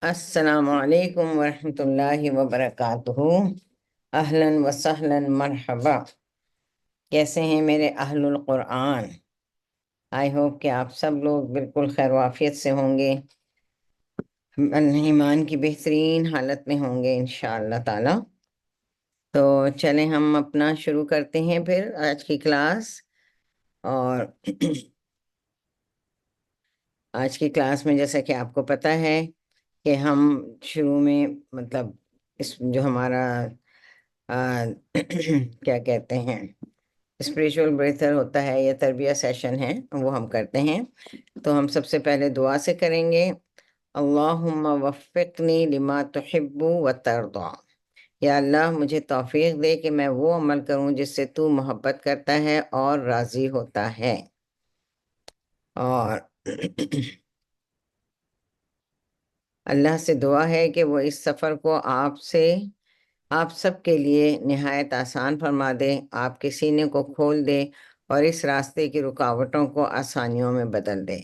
السلام علیکم ورحمۃ اللہ وبرکاتہ۔ اہلاً و سہلاً مرحبا۔ کیسے ہیں میرے اہل القرآن؟ آئی ہوپ کہ آپ سب لوگ بالکل خیر و عافیت سے ہوں گے، ایمان کی بہترین حالت میں ہوں گے انشاءاللہ تعالی۔ تو چلیں ہم اپنا شروع کرتے ہیں پھر آج کی کلاس۔ اور آج کی کلاس میں جیسا کہ آپ کو پتہ ہے کہ ہم شروع میں مطلب اس جو ہمارا کیا کہتے ہیں اسپریچول بریتھر ہوتا ہے یا تربیہ سیشن ہے وہ ہم کرتے ہیں۔ تو ہم سب سے پہلے دعا سے کریں گے، اللہم وفقنی لما تحب و ترضا۔ یا اللہ مجھے توفیق دے کہ میں وہ عمل کروں جس سے تو محبت کرتا ہے اور راضی ہوتا ہے۔ اور اللہ سے دعا ہے کہ وہ اس سفر کو آپ سب کے لیے نہایت آسان فرما دے، آپ کے سینے کو کھول دے اور اس راستے کی رکاوٹوں کو آسانیوں میں بدل دے،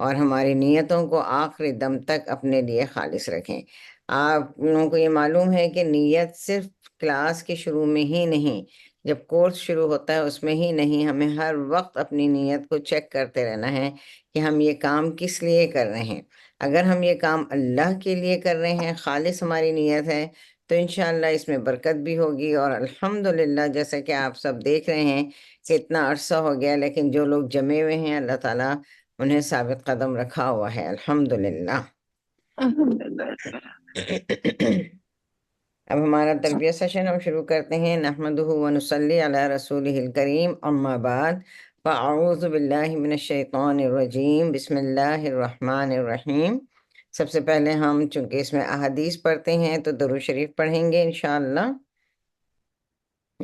اور ہماری نیتوں کو آخری دم تک اپنے لیے خالص رکھیں۔ آپ لوگوں کو یہ معلوم ہے کہ نیت صرف کلاس کے شروع میں ہی نہیں، جب کورس شروع ہوتا ہے اس میں ہی نہیں، ہمیں ہر وقت اپنی نیت کو چیک کرتے رہنا ہے کہ ہم یہ کام کس لیے کر رہے ہیں۔ اگر ہم یہ کام اللہ کے لیے کر رہے ہیں، خالص ہماری نیت ہے، تو انشاءاللہ اس میں برکت بھی ہوگی۔ اور الحمدللہ جیسا کہ آپ سب دیکھ رہے ہیں کہ اتنا عرصہ ہو گیا لیکن جو لوگ جمے ہوئے ہیں اللہ تعالیٰ انہیں ثابت قدم رکھا ہوا ہے، الحمدللہ۔ الحمدللہ۔ اب ہمارا تربیہ سیشن ہم شروع کرتے ہیں۔ نحمدہ ونصلی علی رسولہ الکریم، اما بعد، فاعوذ باللہ من الشیطان الرجیم، بسم اللہ الرحمن الرحیم۔ سب سے پہلے ہم چونکہ اس میں احادیث پڑھتے ہیں تو درود شریف پڑھیں گے انشاءاللہ۔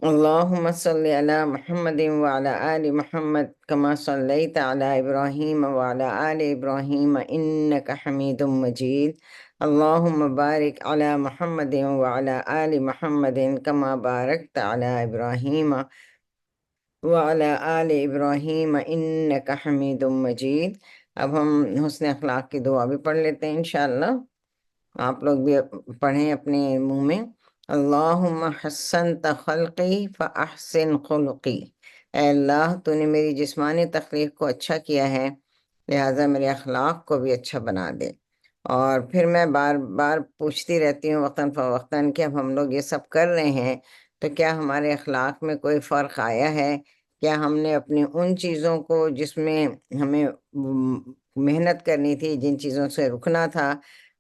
اللہم صلی علی محمد وعلی آل محمد کما صلیت علی ابراہیم وعلی آل ابراہیم انک حمید مجید۔ اللہم بارک علی محمد وعلی آل محمد کما بارکت علی ابراہیم وعلی آل ابراہیم انک حمید مجید۔ اب ہم حسن اخلاق کی دعا بھی پڑھ لیتے ہیں انشاءاللہ۔ آپ لوگ بھی پڑھیں اپنے منہ میں، اللہم حسنت خلقی فاحسن خلقی۔ اے اللہ تو نے میری جسمانی تخلیق کو اچھا کیا ہے، لہٰذا میرے اخلاق کو بھی اچھا بنا دے۔ اور پھر میں بار بار پوچھتی رہتی ہوں وقتاً فوقتاً کہ اب ہم لوگ یہ سب کر رہے ہیں تو کیا ہمارے اخلاق میں کوئی فرق آیا ہے؟ کیا ہم نے اپنی ان چیزوں کو جس میں ہمیں محنت کرنی تھی، جن چیزوں سے رکنا تھا،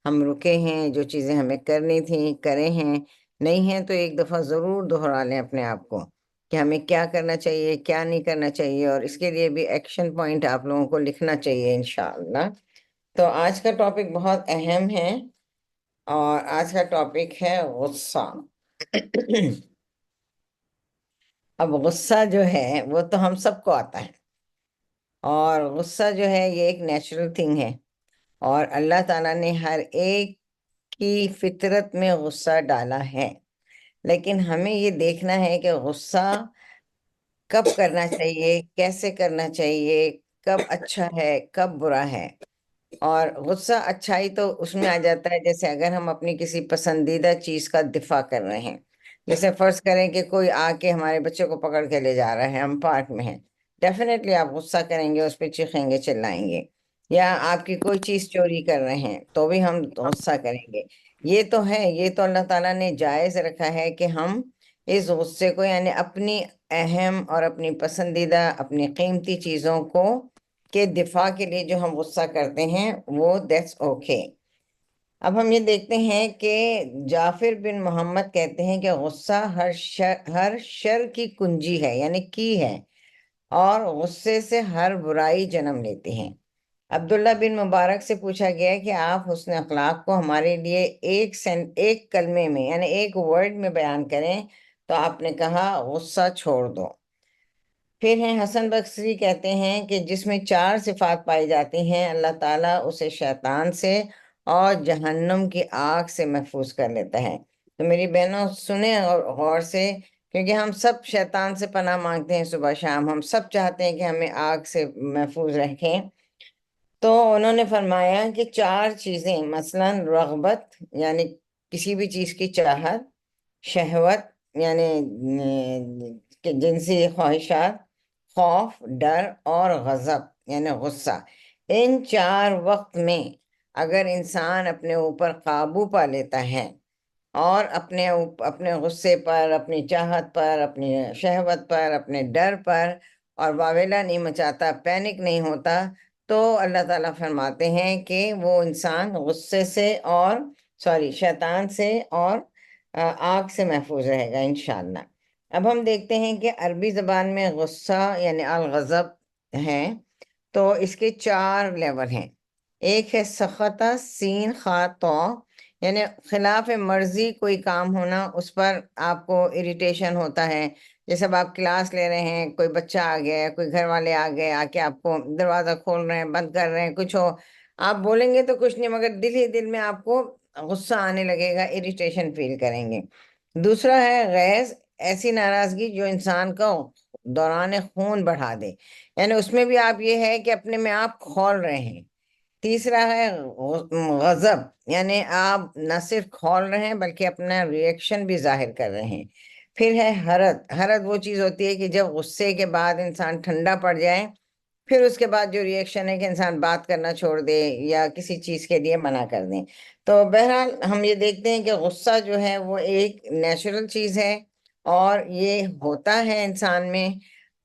ہم رکے ہیں؟ جو چیزیں ہمیں کرنی تھیں کرے ہیں؟ نہیں ہیں تو ایک دفعہ ضرور دہرا لیں اپنے آپ کو کہ ہمیں کیا کرنا چاہیے، کیا نہیں کرنا چاہیے، اور اس کے لیے بھی ایکشن پوائنٹ آپ لوگوں کو لکھنا چاہیے انشاءاللہ۔ تو آج کا ٹاپک بہت اہم ہے، اور آج کا ٹاپک ہے غصہ۔ اب غصہ جو ہے وہ تو ہم سب کو آتا ہے، اور غصہ جو ہے یہ ایک نیچرل تھنگ ہے، اور اللہ تعالیٰ نے ہر ایک کی فطرت میں غصہ ڈالا ہے، لیکن ہمیں یہ دیکھنا ہے کہ غصہ کب کرنا چاہیے، کیسے کرنا چاہیے، کب اچھا ہے کب برا ہے۔ اور غصہ اچھائی تو اس میں آ جاتا ہے جیسے اگر ہم اپنی کسی پسندیدہ چیز کا دفاع کر رہے ہیں، جیسے فرض کریں کہ کوئی آ کے ہمارے بچے کو پکڑ کے لے جا رہا ہے، ہم پارک میں ہیں، ڈیفینیٹلی آپ غصہ کریں گے، اس پہ چیخیں گے، چلائیں گے۔ یا آپ کی کوئی چیز چوری کر رہے ہیں تو بھی ہم غصہ کریں گے۔ یہ تو ہے، یہ تو اللہ تعالیٰ نے جائز رکھا ہے کہ ہم اس غصے کو، یعنی اپنی اہم اور اپنی پسندیدہ اپنی قیمتی چیزوں کو کے دفاع کے لیے جو ہم غصہ کرتے ہیں وہ دیٹس اوکے۔ اب ہم یہ دیکھتے ہیں کہ جعفر بن محمد کہتے ہیں کہ غصہ ہر شر کی کنجی ہے، یعنی کی ہے، اور غصے سے ہر برائی جنم لیتی ہیں۔ عبداللہ بن مبارک سے پوچھا گیا کہ آپ حسن اخلاق کو ہمارے لیے ایک کلمے میں یعنی ایک ورڈ میں بیان کریں، تو آپ نے کہا غصہ چھوڑ دو۔ پھر ہیں حسن بصری کہتے ہیں کہ جس میں 4 صفات پائی جاتی ہیں، اللہ تعالیٰ اسے شیطان سے اور جہنم کی آگ سے محفوظ کر لیتا ہے۔ تو میری بہنوں سنیں اور غور سے، کیونکہ ہم سب شیطان سے پناہ مانگتے ہیں صبح شام، ہم سب چاہتے ہیں کہ ہمیں آگ سے محفوظ رکھیں۔ تو انہوں نے فرمایا کہ چار چیزیں، مثلا رغبت یعنی کسی بھی چیز کی چاہت، شہوت یعنی کہ جنسی خواہشات، خوف، ڈر اور غضب یعنی غصہ، ان چار وقت میں اگر انسان اپنے اوپر قابو پا لیتا ہے اور اپنے غصے پر، اپنی چاہت پر، اپنی شہوت پر، اپنے ڈر پر، اور واویلا نہیں مچاتا، پینک نہیں ہوتا، تو اللہ تعالیٰ فرماتے ہیں کہ وہ انسان غصے سے اور شیطان سے اور آگ سے محفوظ رہے گا انشاءاللہ۔ اب ہم دیکھتے ہیں کہ عربی زبان میں غصہ یعنی الغضب ہے، تو اس کے چار لیول ہیں۔ ایک ہے سخطہ، سین خا تو، یعنی خلاف مرضی کوئی کام ہونا، اس پر آپ کو اریٹیشن ہوتا ہے۔ جیسے اب آپ کلاس لے رہے ہیں، کوئی بچہ آ گیا، کوئی گھر والے آ گئے، آ کے آپ کو دروازہ کھول رہے ہیں، بند کر رہے ہیں، کچھ ہو، آپ بولیں گے تو کچھ نہیں، مگر دل ہی دل میں آپ کو غصہ آنے لگے گا، اریٹیشن فیل کریں گے۔ دوسرا ہے غیظ، ایسی ناراضگی جو انسان کا دوران خون بڑھا دے، یعنی اس میں بھی آپ یہ ہے کہ اپنے میں آپ کھول رہے ہیں۔ تیسرا ہے غضب، یعنی آپ نہ صرف کھول رہے ہیں بلکہ اپنا ریئیکشن بھی ظاہر کر رہے ہیں۔ پھر ہے حرت، حرت وہ چیز ہوتی ہے کہ جب غصے کے بعد انسان ٹھنڈا پڑ جائے، پھر اس کے بعد جو ریئیکشن ہے کہ انسان بات کرنا چھوڑ دے یا کسی چیز کے لیے منع کر دیں۔ تو بہرحال ہم یہ دیکھتے ہیں کہ غصہ جو ہے وہ ایک نیچرل چیز ہے، اور یہ ہوتا ہے انسان میں،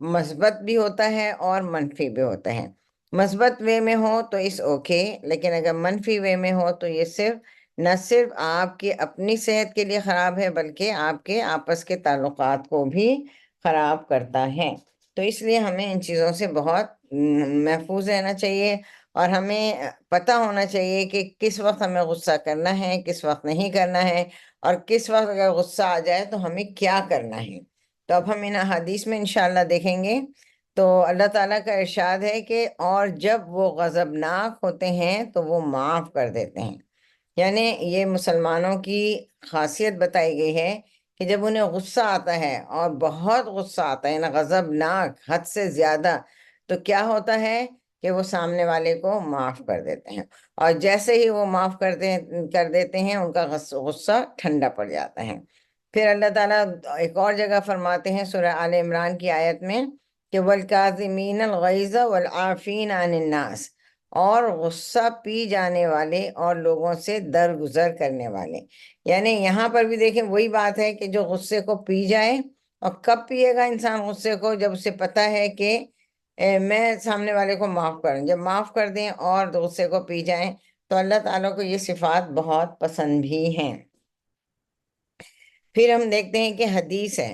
مثبت بھی ہوتا ہے اور منفی بھی ہوتا ہے۔ مثبت وے میں ہو تو اس اوکے، لیکن اگر منفی وے میں ہو تو یہ نہ صرف آپ کی اپنی صحت کے لیے خراب ہے بلکہ آپ کے آپس کے تعلقات کو بھی خراب کرتا ہے۔ تو اس لیے ہمیں ان چیزوں سے بہت محفوظ رہنا چاہیے، اور ہمیں پتہ ہونا چاہیے کہ کس وقت ہمیں غصہ کرنا ہے، کس وقت نہیں کرنا ہے، اور کس وقت اگر غصہ آ جائے تو ہمیں کیا کرنا ہے۔ تو اب ہم ان حدیث میں انشاءاللہ دیکھیں گے۔ تو اللہ تعالیٰ کا ارشاد ہے کہ اور جب وہ غضبناک ہوتے ہیں تو وہ معاف کر دیتے ہیں، یعنی یہ مسلمانوں کی خاصیت بتائی گئی ہے کہ جب انہیں غصہ آتا ہے اور بہت غصہ آتا ہے، یعنی غضبناک حد سے زیادہ، تو کیا ہوتا ہے کہ وہ سامنے والے کو معاف کر دیتے ہیں، اور جیسے ہی وہ معاف کر دیتے ہیں ان کا غصہ ٹھنڈا پڑ جاتا ہے۔ پھر اللہ تعالیٰ ایک اور جگہ فرماتے ہیں سورہ آل عمران کی آیت میں کہ وَالْكَاظِمِينَ الْغَيْظَ وَالْعَافِينَ عَنِ النَّاسِ، اور غصہ پی جانے والے اور لوگوں سے درگزر کرنے والے۔ یعنی یہاں پر بھی دیکھیں وہی بات ہے کہ جو غصے کو پی جائے، اور کب پیے گا انسان غصے کو؟ جب اسے پتہ ہے کہ میں سامنے والے کو معاف کروں، جب معاف کر دیں اور غصے کو پی جائیں، تو اللہ تعالیٰ کو یہ صفات بہت پسند بھی ہیں۔ پھر ہم دیکھتے ہیں کہ حدیث ہے،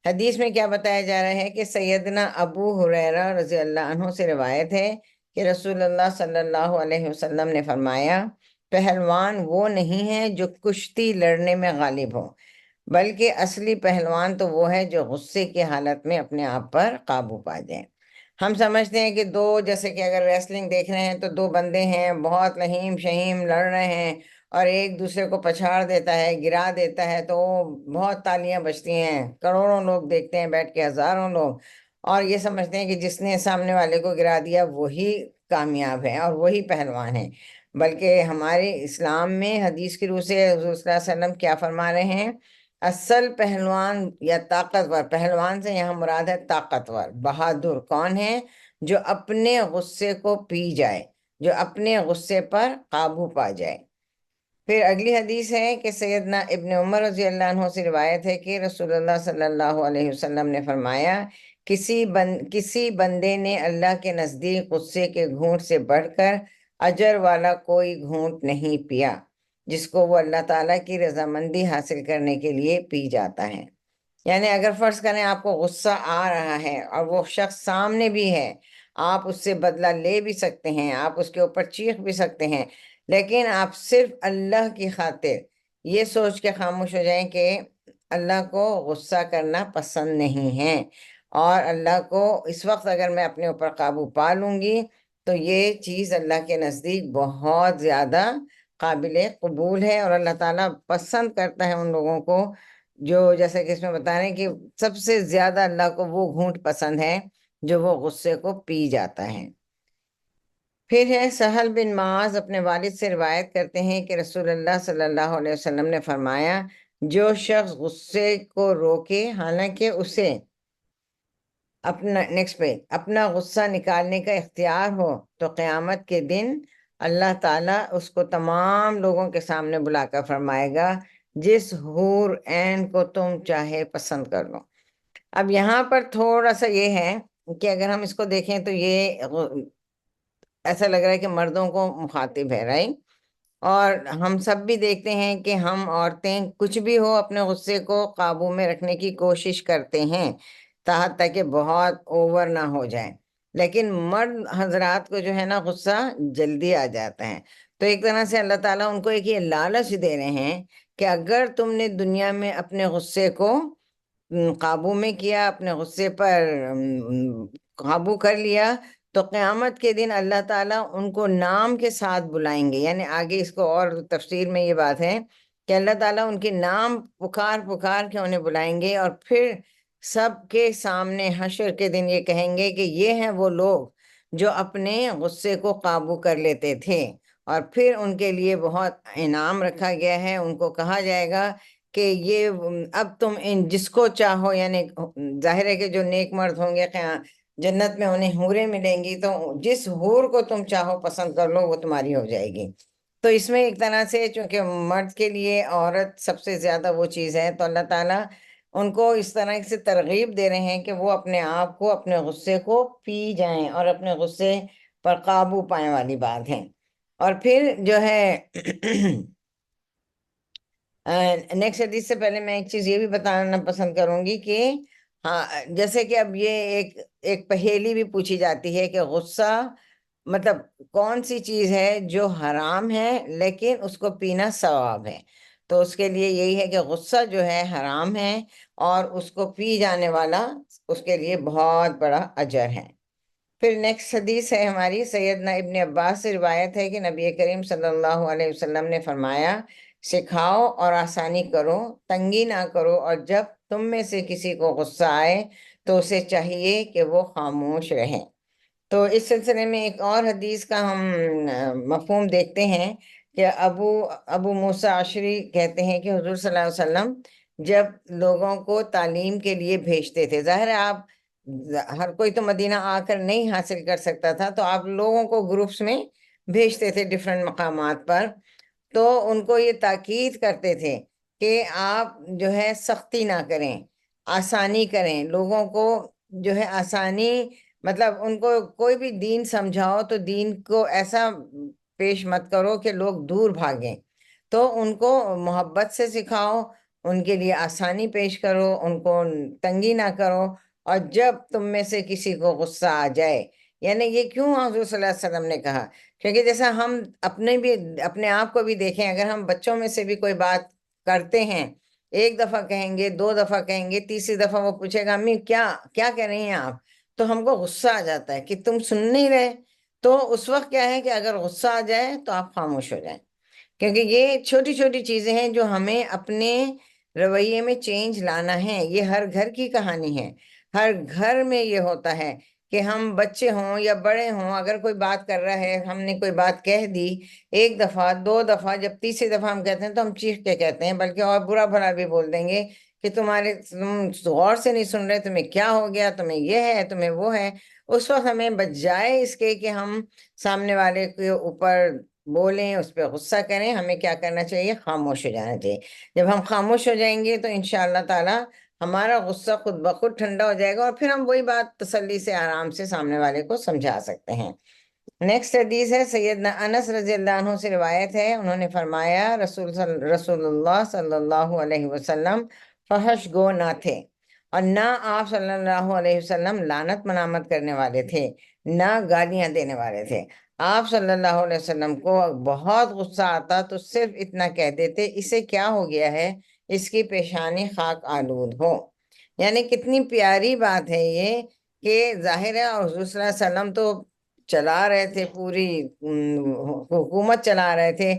حدیث میں کیا بتایا جا رہا ہے کہ سیدنا ابو ہریرہ رضی اللہ عنہ سے روایت ہے کہ رسول اللہ صلی اللہ علیہ وسلم نے فرمایا، پہلوان وہ نہیں ہے جو کشتی لڑنے میں غالب ہو، بلکہ اصلی پہلوان تو وہ ہے جو غصے کی حالت میں اپنے آپ پر قابو پا جائے۔ ہم سمجھتے ہیں کہ جیسے کہ اگر ریسلنگ دیکھ رہے ہیں تو دو بندے ہیں، بہت لہیم شہیم لڑ رہے ہیں، اور ایک دوسرے کو پچھاڑ دیتا ہے، گرا دیتا ہے، تو بہت تالیاں بجتی ہیں، کروڑوں لوگ دیکھتے ہیں بیٹھ کے، ہزاروں لوگ، اور یہ سمجھتے ہیں کہ جس نے سامنے والے کو گرا دیا وہی کامیاب ہے اور وہی پہلوان ہے۔ بلکہ ہمارے اسلام میں حدیث کی روح سے حضور صلی اللہ علیہ وسلم کیا فرما رہے ہیں؟ اصل پہلوان یا طاقتور، پہلوان سے یہاں مراد ہے طاقتور، بہادر کون ہے؟ جو اپنے غصے کو پی جائے، جو اپنے غصے پر قابو پا جائے۔ پھر اگلی حدیث ہے کہ سیدنا ابن عمر رضی اللہ عنہ سے روایت ہے کہ رسول اللہ صلی اللہ علیہ وسلم نے فرمایا، کسی بندے نے اللہ کے نزدیک غصے کے گھونٹ سے بڑھ کر اجر والا کوئی گھونٹ نہیں پیا، جس کو وہ اللہ تعالیٰ کی رضامندی حاصل کرنے کے لیے پی جاتا ہے۔ یعنی اگر فرض کریں آپ کو غصہ آ رہا ہے اور وہ شخص سامنے بھی ہے، آپ اس سے بدلہ لے بھی سکتے ہیں، آپ اس کے اوپر چیخ بھی سکتے ہیں، لیکن آپ صرف اللہ کی خاطر یہ سوچ کے خاموش ہو جائیں کہ اللہ کو غصہ کرنا پسند نہیں ہے، اور اللہ کو اس وقت اگر میں اپنے اوپر قابو پا لوں گی تو یہ چیز اللہ کے نزدیک بہت زیادہ قابل قبول ہے، اور اللہ تعالیٰ پسند کرتا ہے ان لوگوں کو جو، جیسے کہ اس میں بتا رہے ہیں کہ سب سے زیادہ اللہ کو وہ گھونٹ پسند ہے جو وہ غصے کو پی جاتا ہے۔ پھر ہے سہل بن معاذ اپنے والد سے روایت کرتے ہیں کہ رسول اللہ صلی اللہ علیہ وسلم نے فرمایا، جو شخص غصے کو روکے حالانکہ اسے اپنا غصہ نکالنے کا اختیار ہو، تو قیامت کے دن اللہ تعالیٰ اس کو تمام لوگوں کے سامنے بلا کر فرمائے گا، جس حور عین کو تم چاہے پسند کر لو۔ اب یہاں پر تھوڑا سا یہ ہے کہ اگر ہم اس کو دیکھیں تو یہ ایسا لگ رہا ہے کہ مردوں کو مخاطب ہے، رائٹ؟ اور ہم سب بھی دیکھتے ہیں کہ ہم عورتیں کچھ بھی ہو اپنے غصے کو قابو میں رکھنے کی کوشش کرتے ہیں، تاکہ کہ بہت اوور نہ ہو جائے، لیکن مرد حضرات کو جو ہے نا غصہ جلدی آ جاتا ہے۔ تو ایک طرح سے اللہ تعالیٰ ان کو ایک یہ لالچ دے رہے ہیں کہ اگر تم نے دنیا میں اپنے غصے کو قابو میں کیا، اپنے غصے پر قابو کر لیا، تو قیامت کے دن اللہ تعالیٰ ان کو نام کے ساتھ بلائیں گے۔ یعنی آگے اس کو اور تفسیر میں یہ بات ہے کہ اللہ تعالیٰ ان کے نام پکار پکار کے انہیں بلائیں گے، اور پھر سب کے سامنے حشر کے دن یہ کہیں گے کہ یہ ہیں وہ لوگ جو اپنے غصے کو قابو کر لیتے تھے، اور پھر ان کے لیے بہت انعام رکھا گیا ہے۔ ان کو کہا جائے گا کہ یہ اب تم ان جس کو چاہو، یعنی ظاہر ہے کہ جو نیک مرد ہوں گے جنت میں انہیں حوریں ملیں گی، تو جس حور کو تم چاہو پسند کر لو، وہ تمہاری ہو جائے گی۔ تو اس میں ایک طرح سے چونکہ مرد کے لیے عورت سب سے زیادہ وہ چیز ہے، تو اللہ تعالیٰ ان کو اس طرح سے ترغیب دے رہے ہیں کہ وہ اپنے آپ کو، اپنے غصے کو پی جائیں اور اپنے غصے پر قابو پائیں والی بات ہے۔ اور پھر جو ہے نیکسٹ حدیث سے پہلے میں ایک چیز یہ بھی بتانا پسند کروں گی کہ ہاں، جیسے کہ اب یہ ایک پہیلی بھی پوچھی جاتی ہے کہ غصہ مطلب کون سی چیز ہے جو حرام ہے لیکن اس کو پینا ثواب ہے؟ تو اس کے لیے یہی ہے کہ غصہ جو ہے حرام ہے، اور اس کو پی جانے والا اس کے لیے بہت بڑا اجر ہے۔ پھر نیکسٹ حدیث ہے ہماری، سیدنا ابن عباس سے روایت ہے کہ نبی کریم صلی اللہ علیہ وسلم نے فرمایا، سکھاؤ اور آسانی کرو، تنگی نہ کرو، اور جب تم میں سے کسی کو غصہ آئے تو اسے چاہیے کہ وہ خاموش رہے۔ تو اس سلسلے میں ایک اور حدیث کا ہم مفہوم دیکھتے ہیں کہ ابو موسیٰ عشری کہتے ہیں کہ حضور صلی اللہ علیہ وسلم جب لوگوں کو تعلیم کے لیے بھیجتے تھے، ظاہر ہے آپ ہر کوئی تو مدینہ آ کر نہیں حاصل کر سکتا تھا، تو آپ لوگوں کو گروپس میں بھیجتے تھے ڈفرینٹ مقامات پر، تو ان کو یہ تاکید کرتے تھے کہ آپ جو ہے سختی نہ کریں، آسانی کریں لوگوں کو، جو ہے آسانی مطلب ان کو کوئی بھی دین سمجھاؤ تو دین کو ایسا پیش مت کرو کہ لوگ دور بھاگیں، تو ان کو محبت سے سکھاؤ، ان کے لیے آسانی پیش کرو، ان کو تنگی نہ کرو۔ اور جب تم میں سے کسی کو غصہ آ جائے، یعنی یہ کیوں حضور صلی اللہ علیہ وسلم نے کہا؟ کیونکہ جیسا ہم اپنے آپ کو بھی دیکھیں، اگر ہم بچوں میں سے بھی کوئی بات کرتے ہیں، ایک دفعہ کہیں گے، دو دفعہ کہیں گے، تیسری دفعہ وہ پوچھے گا، امی کیا کیا کہہ رہی ہیں آپ؟ تو ہم کو غصہ آ جاتا ہے کہ تم سن نہیں رہے۔ تو اس وقت کیا ہے کہ اگر غصہ آ جائے تو آپ خاموش ہو جائیں، کیونکہ یہ چھوٹی چھوٹی چیزیں ہیں جو ہمیں اپنے رویے میں چینج لانا ہے۔ یہ ہر گھر کی کہانی ہے، ہر گھر میں یہ ہوتا ہے کہ ہم بچے ہوں یا بڑے ہوں، اگر کوئی بات کر رہا ہے، ہم نے کوئی بات کہہ دی ایک دفعہ، دو دفعہ، جب تیسری دفعہ ہم کہتے ہیں تو ہم چیخ کے کہتے ہیں، بلکہ اور برا بھلا بھی بول دیں گے کہ تم غور سے نہیں سن رہے، تمہیں کیا ہو گیا، تمہیں یہ ہے، تمہیں وہ ہے۔ اس وقت ہمیں بجائے اس کے کہ ہم سامنے والے کے اوپر بولیں، اس پہ غصہ کریں، ہمیں کیا کرنا چاہیے؟ خاموش ہو جانا چاہیے۔ جب ہم خاموش ہو جائیں گے تو انشاءاللہ تعالی ہمارا غصہ خود بخود ٹھنڈا ہو جائے گا، اور پھر ہم وہی بات تسلی سے آرام سے سامنے والے کو سمجھا سکتے ہیں۔ نیکسٹ حدیث ہے سیدنا انس رضی اللہ عنہ سے روایت ہے، انہوں نے فرمایا رسول اللہ صلی اللہ علیہ وسلم فحش گو نہ تھے، اور نہ آپ صلی اللہ علیہ وسلم لعنت ملامت کرنے والے تھے، نہ گالیاں دینے والے تھے۔ آپ صلی اللہ علیہ وسلم کو بہت غصہ آتا تو صرف اتنا کہہ دیتے، اسے کیا ہو گیا ہے، اس کی پیشانی خاک آلود ہو۔ یعنی کتنی پیاری بات ہے یہ کہ ظاہر ہے اور حضور صلی اللہ علیہ وسلم تو چلا رہے تھے، پوری حکومت چلا رہے تھے،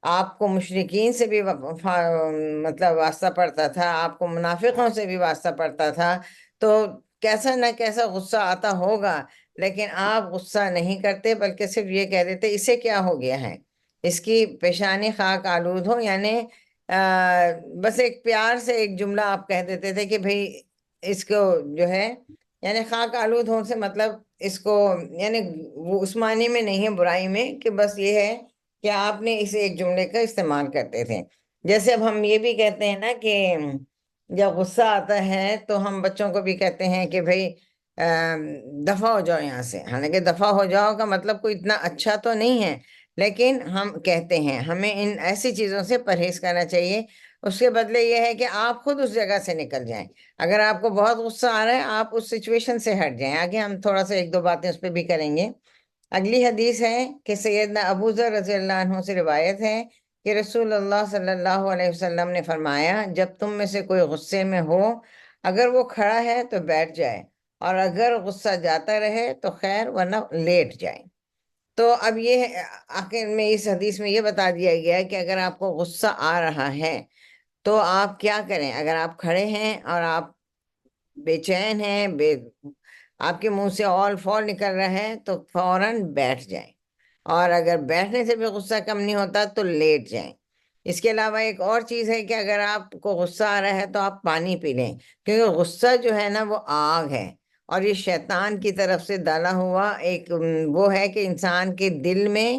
آپ کو مشرکین سے بھی مطلب واسطہ پڑتا تھا، آپ کو منافقوں سے بھی واسطہ پڑتا تھا، تو کیسا نہ کیسا غصہ آتا ہوگا، لیکن آپ غصہ نہیں کرتے بلکہ صرف یہ کہہ دیتے اسے کیا ہو گیا ہے، اس کی پیشانی خاک آلود ہو، یعنی بس ایک پیار سے ایک جملہ آپ کہہ دیتے تھے کہ بھئی اس کو جو ہے، یعنی خاک آلود ہو سے مطلب اس کو، یعنی وہ اس معنی میں نہیں ہے برائی میں، کہ بس یہ ہے کہ آپ نے اسے ایک جملے کا استعمال کرتے تھے۔ جیسے اب ہم یہ بھی کہتے ہیں نا کہ جب غصہ آتا ہے تو ہم بچوں کو بھی کہتے ہیں کہ بھئی دفع ہو جاؤ یہاں سے، حالانکہ دفع ہو جاؤ کا مطلب کوئی اتنا اچھا تو نہیں ہے، لیکن ہم کہتے ہیں ہمیں ان ایسی چیزوں سے پرہیز کرنا چاہیے۔ اس کے بدلے یہ ہے کہ آپ خود اس جگہ سے نکل جائیں۔ اگر آپ کو بہت غصہ آ رہا ہے، آپ اس سچویشن سے ہٹ جائیں۔ آگے ہم تھوڑا سا ایک دو باتیں اس پہ بھی کریں گے۔ اگلی حدیث ہے کہ سیدنا ابو ذر رضی اللہ عنہ سے روایت ہے کہ رسول اللہ صلی اللہ علیہ وسلم نے فرمایا، جب تم میں سے کوئی غصے میں ہو، اگر وہ کھڑا ہے تو بیٹھ جائے، اور اگر غصہ جاتا رہے تو خیر، ورنہ لیٹ جائے۔ تو اب یہ آخر میں اس حدیث میں یہ بتا دیا گیا ہے کہ اگر آپ کو غصہ آ رہا ہے تو آپ کیا کریں۔ اگر آپ کھڑے ہیں اور آپ بے چین ہیں، آپ کے منہ سے اول فول نکل رہا ہے، تو فوراً بیٹھ جائیں، اور اگر بیٹھنے سے بھی غصہ کم نہیں ہوتا تو لیٹ جائیں۔ اس کے علاوہ ایک اور چیز ہے کہ اگر آپ کو غصہ آ رہا ہے تو آپ پانی پی لیں، کیونکہ غصہ جو ہے نا وہ آگ ہے، اور یہ شیطان کی طرف سے ڈالا ہوا ایک وہ ہے کہ انسان کے دل میں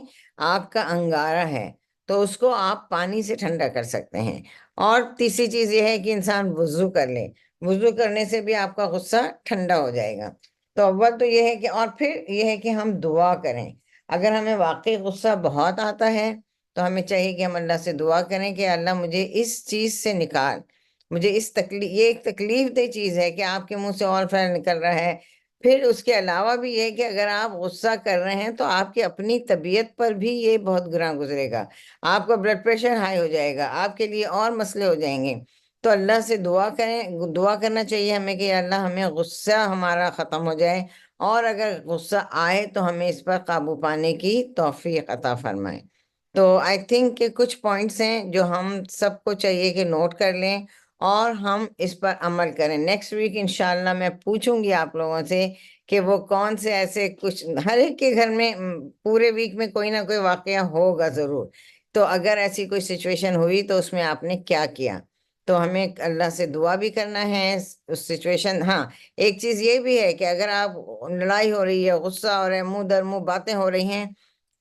آگ کا انگارہ ہے، تو اس کو آپ پانی سے ٹھنڈا کر سکتے ہیں۔ اور تیسری چیز یہ ہے کہ انسان وضو کر لے، وضو کرنے سے بھی آپ کا غصہ ٹھنڈا ہو جائے گا۔ تو اول تو یہ ہے کہ، اور پھر یہ ہے کہ ہم دعا کریں۔ اگر ہمیں واقعی غصہ بہت آتا ہے تو ہمیں چاہیے کہ ہم اللہ سے دعا کریں کہ اللہ مجھے اس چیز سے نکال، مجھے اس تکلیف، یہ ایک تکلیف دہ چیز ہے کہ آپ کے منہ سے آل فائر نکل رہا ہے۔ پھر اس کے علاوہ بھی یہ کہ اگر آپ غصہ کر رہے ہیں تو آپ کی اپنی طبیعت پر بھی یہ بہت گراں گزرے گا، آپ کا بلڈ پریشر ہائی ہو جائے گا، آپ کے لیے اور مسئلے ہو جائیں گے۔ تو اللہ سے دعا کریں، دعا کرنا چاہیے ہمیں کہ اللہ ہمیں غصہ ہمارا ختم ہو جائے، اور اگر غصہ آئے تو ہمیں اس پر قابو پانے کی توفیق عطا فرمائے۔ تو آئی تھنک کہ کچھ پوائنٹس ہیں جو ہم سب کو چاہیے کہ نوٹ کر لیں اور ہم اس پر عمل کریں۔ نیکسٹ ویک انشاءاللہ میں پوچھوں گی آپ لوگوں سے کہ وہ کون سے ایسے کچھ، ہر ایک کے گھر میں پورے ویک میں کوئی نہ کوئی واقعہ ہوگا ضرور، تو اگر ایسی کوئی سچویشن ہوئی تو اس میں آپ نے کیا کیا۔ تو ہمیں اللہ سے دعا بھی کرنا ہے اس سچویشن۔ ہاں، ایک چیز یہ بھی ہے کہ اگر آپ لڑائی ہو رہی ہے، غصہ ہو رہا ہے، منہ در منہ باتیں ہو رہی ہیں،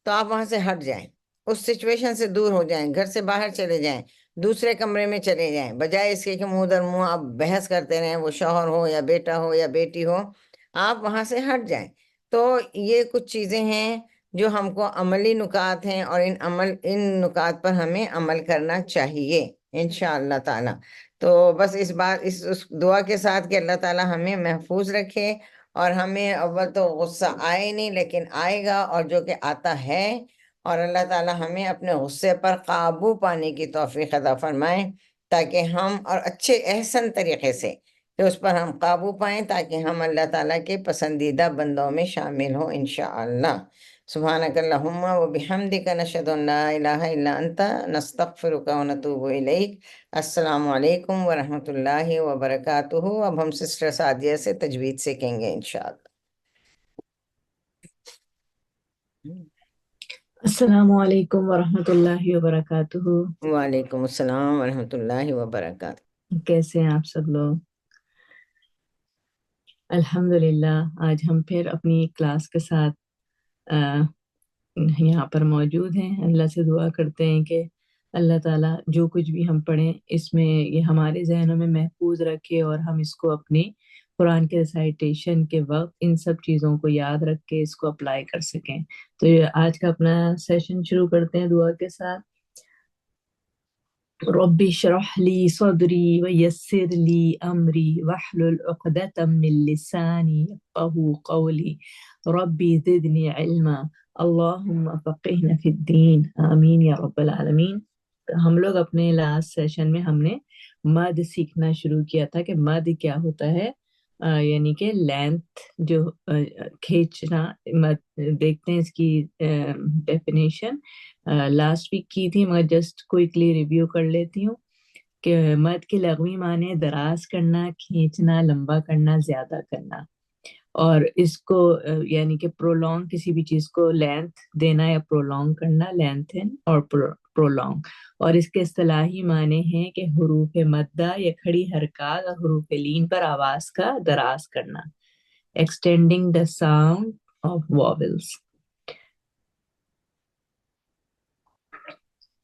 تو آپ وہاں سے ہٹ جائیں، اس سچویشن سے دور ہو جائیں، گھر سے باہر چلے جائیں، دوسرے کمرے میں چلے جائیں، بجائے اس کے کہ منہ در منہ آپ بحث کرتے رہیں، وہ شوہر ہو یا بیٹا ہو یا بیٹی ہو، آپ وہاں سے ہٹ جائیں۔ تو یہ کچھ چیزیں ہیں جو ہم کو عملی نکات ہیں، اور ان نکات پر ہمیں عمل کرنا چاہیے انشاءاللہ تعالی۔ تو بس اس دعا کے ساتھ کہ اللہ تعالی ہمیں محفوظ رکھے، اور ہمیں اول تو غصہ آئے نہیں لیکن آئے گا، اور جو کہ آتا ہے، اور اللہ تعالی ہمیں اپنے غصے پر قابو پانے کی توفیق عطا فرمائیں، تاکہ ہم اور اچھے احسن طریقے سے کہ اس پر ہم قابو پائیں، تاکہ ہم اللہ تعالیٰ کے پسندیدہ بندوں میں شامل ہوں انشاءاللہ۔ سبحانک اللہم و بحمدک، نشہد ان لا الہ الا انت، نستغفرک و نتوب الیک۔ السلام علیکم ورحمۃ اللہ وبرکاتہ۔ اب ہم سسٹر سعدیہ سے تجوید سیکھیں گے انشاءاللہ۔ السلام علیکم ورحمۃ اللہ وبرکاتہ۔ وعلیکم السلام ورحمۃ اللہ وبرکاتہ۔ کیسے ہیں آپ سب لوگ؟ الحمدللہ آج ہم پھر اپنی کلاس کے ساتھ یہاں پر موجود ہیں۔ اللہ سے دعا کرتے ہیں کہ اللہ تعالیٰ جو کچھ بھی ہم پڑھیں اس میں یہ ہمارے ذہنوں میں محفوظ رکھے، اور ہم اس کو اپنی قرآن کے ریسائٹیشن کے وقت ان سب چیزوں کو یاد رکھ کے اس کو اپلائی کر سکیں۔ تو یہ آج کا اپنا سیشن شروع کرتے ہیں دعا کے ساتھ۔ رب اشرح لي صدري ويسر لي أمري واحلل عقدة من لساني يفقهوا قولي ربي زدني علما اللهم فقهنا في الدين آمین یا رب العالمین۔ ہم لوگ اپنے لاسٹ سیشن میں ہم نے مد سیکھنا شروع کیا تھا کہ مد کیا ہوتا ہے، یعنی کہ لینتھ جو کھینچنا، دیکھتے ہیں اس کی ڈیفینیشن لاسٹ ویک کی تھی، مگر جسٹ کوئکلی ریویو کر لیتی ہوں کہ مد کے لغوی معنی دراز کرنا، کھینچنا، لمبا کرنا، زیادہ کرنا۔ اور اس کو یعنی کہ پرولونگ کسی بھی چیز کو لینتھ دینا یا پرولونگ کرنا، لینتھن اور پرولونگ. اور اس کے اصطلاحی معنی ہیں کہ حروف مدہ یا کھڑی حرکات اور حروف لین پر آواز کا دراز کرنا، extending the sound of vowels.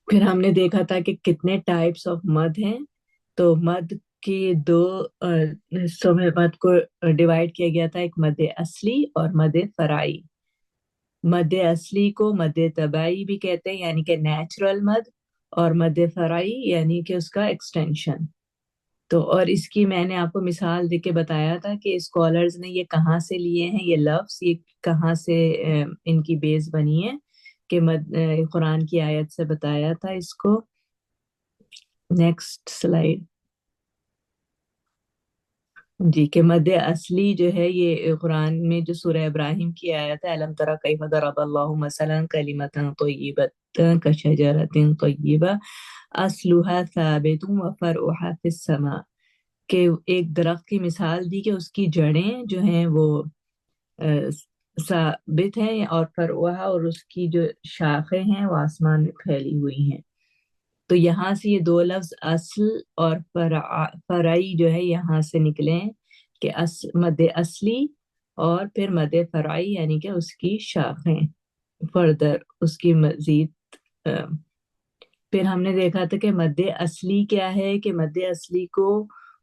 پھر ہم نے دیکھا تھا کہ کتنے ٹائپس آف مد ہیں. تو مد کی دو حصوں میں مد کو ڈیوائڈ کیا گیا تھا، ایک مد اصلی اور مد فرائی. مد اصلی کو مد طبعی بھی کہتے ہیں یعنی کہ نیچرل مد، اور مد فرائی یعنی کہ اس کا ایکسٹینشن. تو اور اس کی میں نے آپ کو مثال دے کے بتایا تھا کہ اسکالرز نے یہ کہاں سے لیے ہیں، یہ لفظ یہ کہاں سے ان کی بیس بنی ہے، کہ قرآن کی آیت سے بتایا تھا اس کو. نیکسٹ سلائیڈ جی. کہ مد اصلی جو ہے یہ قرآن میں جو سورہ ابراہیم کی آیت ہے، الم تری کیف ضرب اللہ مثلا کلمۃ طیبۃ کشجرۃ طیبہ اصلها ثابت وفرعها فی السماء، کہ ایک درخت کی مثال دی کہ اس کی جڑیں جو ہیں وہ ثابت ہیں، اور فرعها اور اس کی جو شاخیں ہیں وہ آسمان میں پھیلی ہوئی ہیں. تو یہاں سے یہ دو لفظ اصل اور فرعی جو ہے یہاں سے نکلے ہیں، کہ مد اصلی اور پھر مد فرعی یعنی کہ اس کی شاخیں فردر اس کی مزید. پھر ہم نے دیکھا تھا کہ مد اصلی کیا ہے، کہ مد اصلی کو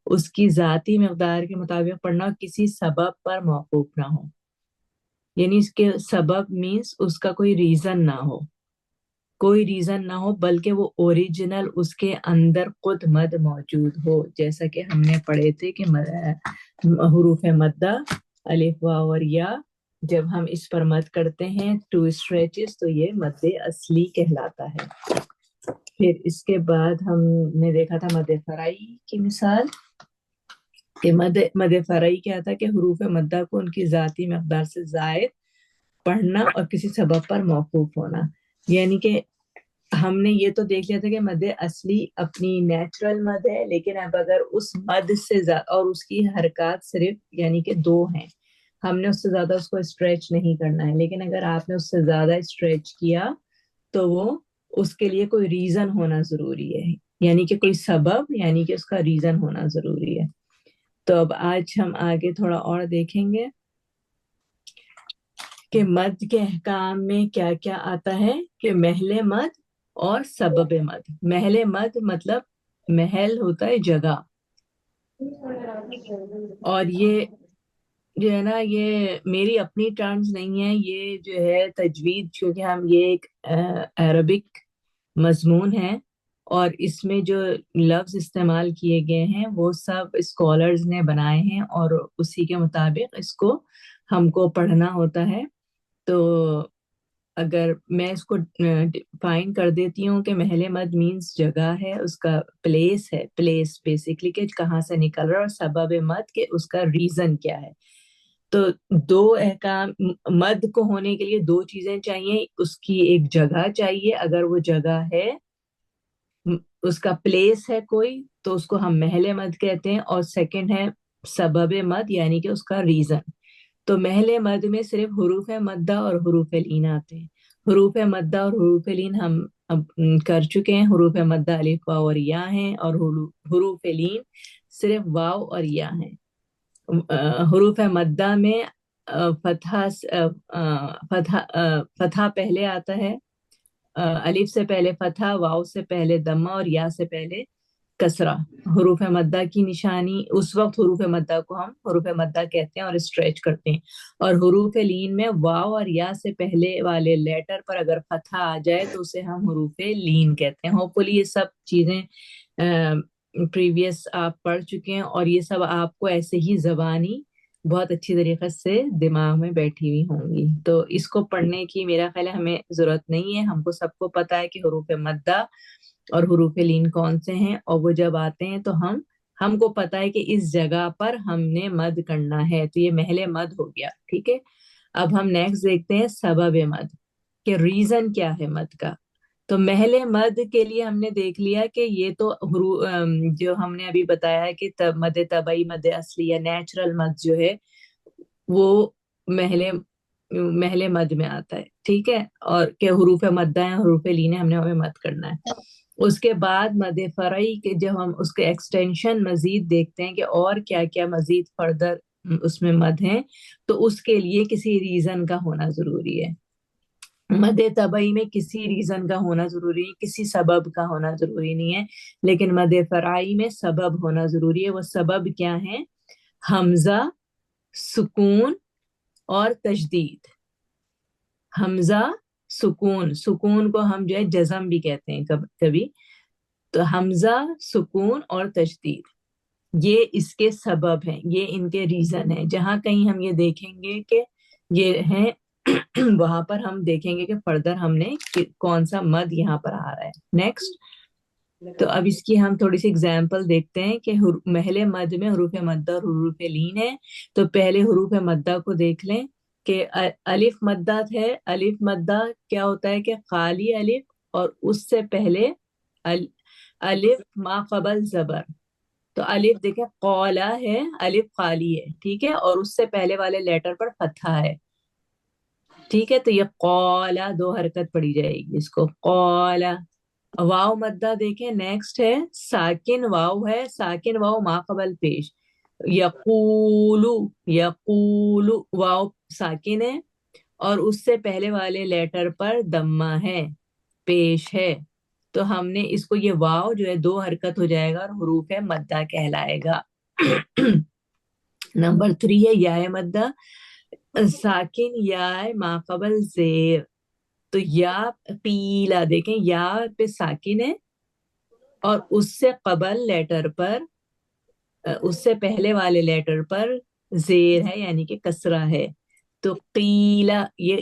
اس کی ذاتی مقدار کے مطابق پڑھنا اور کسی سبب پر موقوف نہ ہو، یعنی اس کے سبب مینس اس کا کوئی ریزن نہ ہو، کوئی ریزن نہ ہو، بلکہ وہ اوریجنل اس کے اندر خود مد موجود ہو. جیسا کہ ہم نے پڑھے تھے کہ حروف مدہ الف واو اور یا جب ہم اس پر مد کرتے ہیں 2 اسٹریچز تو یہ مد اصلی کہلاتا ہے. پھر اس کے بعد ہم نے دیکھا تھا مد فرائی کی مثال، کہ مد فرائی کیا تھا، کہ حروف مدہ کو ان کی ذاتی مقدار سے زائد پڑھنا اور کسی سبب پر موقوف ہونا. یعنی کہ ہم نے یہ تو دیکھ لیا تھا کہ مد اصلی اپنی نیچرل مد ہے، لیکن اب اگر اس مد سے زیادہ اور اس کی حرکات صرف یعنی کہ 2 ہیں، ہم نے اس سے زیادہ اس کو اسٹریچ نہیں کرنا ہے. لیکن اگر آپ نے اس سے زیادہ اسٹریچ کیا تو وہ اس کے لیے کوئی ریزن ہونا ضروری ہے، یعنی کہ کوئی سبب، یعنی کہ اس کا ریزن ہونا ضروری ہے. تو اب آج ہم آگے تھوڑا اور دیکھیں گے کہ مد کے احکام میں کیا کیا آتا ہے. کہ محل مد اور سبب مد. محل مد مطلب محل ہوتا ہے جگہ، اور یہ جو ہے نا یہ میری اپنی ٹرمز نہیں ہے، یہ جو ہے تجوید، کیونکہ ہم یہ ایک عربک مضمون ہے اور اس میں جو لفظ استعمال کیے گئے ہیں وہ سب اسکالرز نے بنائے ہیں اور اسی کے مطابق اس کو ہم کو پڑھنا ہوتا ہے. تو اگر میں اس کو ڈیفائن کر دیتی ہوں کہ محل مد مینس جگہ ہے، اس کا پلیس ہے، پلیس بیسیکلی کہ کہاں سے نکل رہا ہے، اور سبب مد کہ اس کا ریزن کیا ہے. تو 2 احکام مد کو ہونے کے لیے 2 چیزیں چاہیے، اس کی ایک جگہ چاہیے، اگر وہ جگہ ہے اس کا پلیس ہے کوئی تو اس کو ہم محل مد کہتے ہیں، اور سیکنڈ ہے سبب مد یعنی کہ اس کا ریزن. تو محل مد میں صرف حروف مدہ اور حروف لین آتے ہیں. حروف مدہ اور حروف لین ہم اب کر چکے ہیں. حروف مدہ الف واو اور یا ہیں، اور حروف لین صرف واو اور یا ہیں. حروف مدہ میں فتحہ پہلے آتا ہے، الف سے پہلے فتحہ، واو سے پہلے دمہ اور یا سے پہلے کسرہ. حروف مدہ کی نشانی اس وقت حروف مدہ کو ہم حروف مدہ کہتے ہیں اور اسٹریچ کرتے ہیں. اور حروف لین میں واو اور یا سے پہلے والے لیٹر پر اگر فتحہ آ جائے تو اسے ہم حروف لین کہتے ہیں. ہوپفلی یہ سب چیزیں پریویس آپ پڑھ چکے ہیں اور یہ سب آپ کو ایسے ہی زبانی بہت اچھی طریقے سے دماغ میں بیٹھی ہوئی ہوں گی. تو اس کو پڑھنے کی میرا خیال ہے ہمیں ضرورت نہیں ہے. ہم کو سب کو پتا ہے کہ حروف مدہ اور حروف لین کون سے ہیں، اور وہ جب آتے ہیں تو ہم کو پتا ہے کہ اس جگہ پر ہم نے مد کرنا ہے. تو یہ محل مد ہو گیا. ٹھیک ہے، اب ہم نیکسٹ دیکھتے ہیں سبب مد، کہ ریزن کیا ہے مد کا. تو محل مد کے لیے ہم نے دیکھ لیا کہ یہ تو جو ہم نے ابھی بتایا ہے کہ مد طبعی، مد اصلی یا نیچرل مد جو ہے وہ محلے محلے مد میں آتا ہے، ٹھیک ہے، اور کہ حروف مدہ ہیں، حروف لین ہے، ہم نے ہمیں مد کرنا ہے۔ اس کے بعد مد فرعی کے جب ہم اس کے ایکسٹینشن مزید دیکھتے ہیں کہ اور کیا کیا مزید فردر اس میں مد ہیں، تو اس کے لیے کسی ریزن کا ہونا ضروری ہے۔ مد طبعی میں کسی ریزن کا ہونا ضروری ہے، کسی سبب کا ہونا ضروری نہیں ہے، لیکن مد فرعی میں سبب ہونا ضروری ہے۔ وہ سبب کیا ہے؟ حمزہ، سکون اور تشدید۔ حمزہ، سکون، سکون کو ہم جو ہے جزم بھی کہتے ہیں کبھی، تو حمزہ، سکون اور تشدید یہ اس کے سبب ہیں، یہ ان کے ریزن ہیں۔ جہاں کہیں ہم یہ دیکھیں گے کہ یہ ہیں وہاں پر ہم دیکھیں گے کہ فردر ہم نے کون سا مد یہاں پر آ رہا ہے۔ نیکسٹ، تو اب اس کی ہم تھوڑی سی اگزامپل دیکھتے ہیں کہ محل مد میں حروف مدہ اور حروف لین ہے۔ تو پہلے حروف مدہ کو دیکھ لیں کہ الف مدہ ہے۔ الف مدہ کیا ہوتا ہے کہ خالی الف اور اس سے پہلے الف ما قبل زبر۔ تو الف دیکھیں قولا ہے، الف خالی ہے، ٹھیک ہے، اور اس سے پہلے والے لیٹر پر فتحہ ہے، ٹھیک ہے، تو یہ قولا دو حرکت پڑی جائے گی اس کو، قولا۔ واو مدہ دیکھیں، نیکسٹ ہے ساکن واو ہے، ساکن واو ما قبل پیش، یقولو، یقولو واو ساکن ہے اور اس سے پہلے والے لیٹر پر دمہ ہے، پیش ہے، تو ہم نے اس کو یہ واو جو ہے دو حرکت ہو جائے گا اور حروف مدہ کہلائے گا۔ نمبر 3 ہے یا مدہ، ساکن یا ما قبل زیر، تو یا قیلا دیکھیں یا پہ ساکن ہے اور اس سے قبل لیٹر پر، اس سے پہلے والے لیٹر پر زیر ہے یعنی کہ کسرہ ہے، تو قیلا، یہ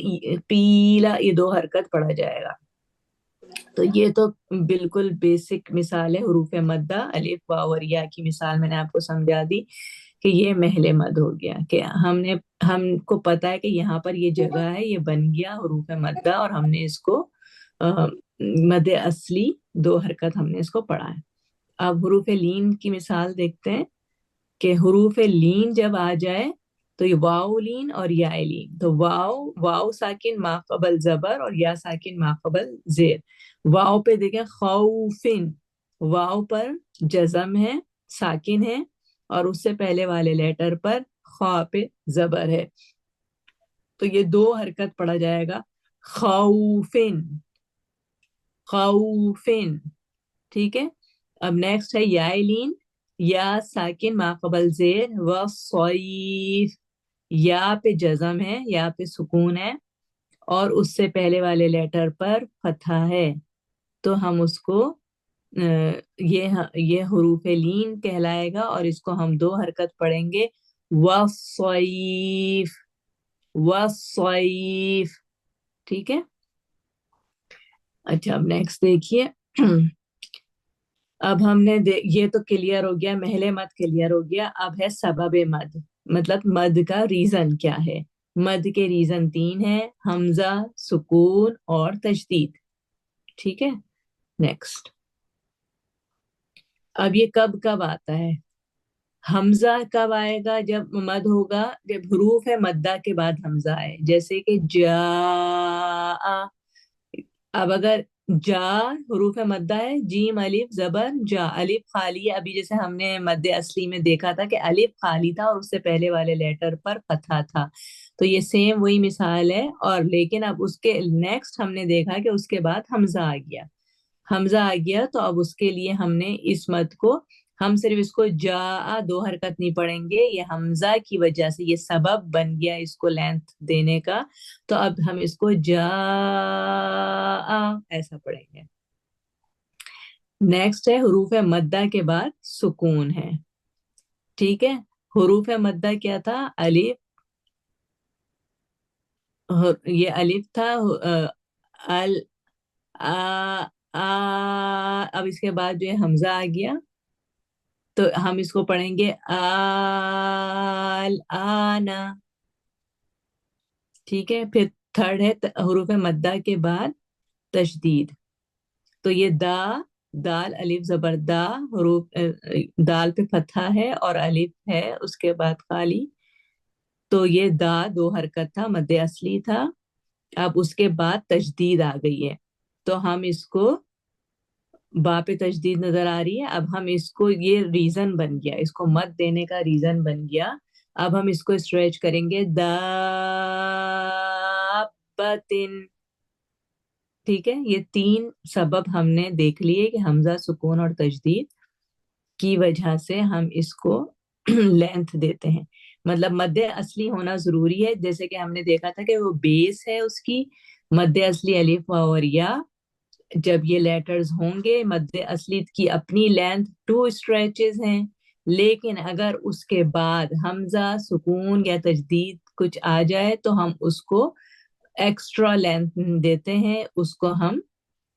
قیلا یہ دو حرکت پڑھا جائے گا۔ تو یہ تو بالکل بیسک مثال ہے حروف مدہ، الف واو اور یا کی مثال میں نے آپ کو سمجھا دی کہ یہ محل مد ہو گیا، کہ ہم کو پتا ہے کہ یہاں پر یہ جگہ ہے، یہ بن گیا حروف مدہ اور ہم نے اس کو مد اصلی دو حرکت ہم نے اس کو پڑھا ہے۔ اب حروف لین کی مثال دیکھتے ہیں کہ حروف لین جب آ جائے تو یہ واو لین اور یا لین، تو واو ساکن ما قبل زبر اور یا ساکن ما قبل زیر۔ واو پہ دیکھیں خوفن، واو پر جزم ہے، ساکن ہے اور اس سے پہلے والے لیٹر پر خا پہ زبر ہے، تو یہ دو حرکت پڑا جائے گا، خوفن، خوفن، ٹھیک ہے۔ اب نیکسٹ ہے یا لین، یا ساکن ما قبل زیر و صیف، یا پہ جزم ہے، یا پہ سکون ہے اور اس سے پہلے والے لیٹر پر فتحہ ہے، تو ہم اس کو یہ حروف لین کہلائے گا اور اس کو ہم دو حرکت پڑھیں گے، وصیف، وصیف، ٹھیک ہے۔ اچھا اب نیکسٹ دیکھیے، اب ہم نے یہ تو کلیئر ہو گیا، محل مد کلیئر ہو گیا، اب ہے سبب مد، مطلب مد کا ریزن کیا ہے۔ مد کے ریزن 3 ہیں، حمزہ، سکون اور تشدید، ٹھیک ہے۔ نیکسٹ، اب یہ کب کب آتا ہے؟ حمزہ کب آئے گا؟ جب مد ہوگا، جب حروف مدہ کے بعد حمزہ آئے، جیسے کہ جا۔ اب اگر جا حروف مدہ ہے، جیم الف زبر جا، الف خالی ہے، ابھی جیسے ہم نے مد اصلی میں دیکھا تھا کہ الف خالی تھا اور اس سے پہلے والے لیٹر پر فتحہ تھا، تو یہ سیم وہی مثال ہے، اور لیکن اب اس کے نیکسٹ ہم نے دیکھا کہ اس کے بعد حمزہ آ گیا، حمزہ آ گیا، تو اب اس کے لیے ہم نے اس مد کو، ہم صرف اس کو جا دو حرکت نہیں پڑھیں گے، یہ حمزہ کی وجہ سے یہ سبب بن گیا اس کو لینتھ دینے کا، تو اب ہم اس کو جا ایسا پڑھیں گے۔ نیکسٹ ہے حروف مدہ کے بعد سکون ہے، ٹھیک ہے۔ حروف مدہ کیا تھا؟ الف، یہ الف تھا، ال، اب اس کے بعد جو ہے حمزہ آ گیا، تو ہم اس کو پڑھیں گے آنا، ٹھیک ہے۔ پھر تھرڈ ہے حروف مدہ کے بعد تشدید، تو یہ دال الف زبر دا، حروف دال پہ فتحہ ہے اور الف ہے اس کے بعد خالی، تو یہ دا دو حرکت تھا، مد اصلی تھا، اب اس کے بعد تجدید آ گئی ہے، تو ہم اس کو با پہ تجدید نظر آ رہی ہے، اب ہم اس کو، یہ ریزن بن گیا، اس کو مد دینے کا ریزن بن گیا، اب ہم اس کو اسٹریچ کریں گے دابتن، ٹھیک ہے؟ یہ تین سبب ہم نے دیکھ لیے کہ حمزہ، سکون اور تجدید کی وجہ سے ہم اس کو لینتھ دیتے ہیں، مطلب مد اصلی ہونا ضروری ہے، جیسے کہ ہم نے دیکھا تھا کہ وہ بیس ہے اس کی، مد اصلی الف اور یا، جب یہ لیٹرز ہوں گے مد اصلی کی اپنی لینتھ 2 اسٹریچز ہیں، لیکن اگر اس کے بعد حمزہ، سکون یا تجدید کچھ آ جائے تو ہم اس کو ایکسٹرا لینتھ دیتے ہیں، اس کو ہم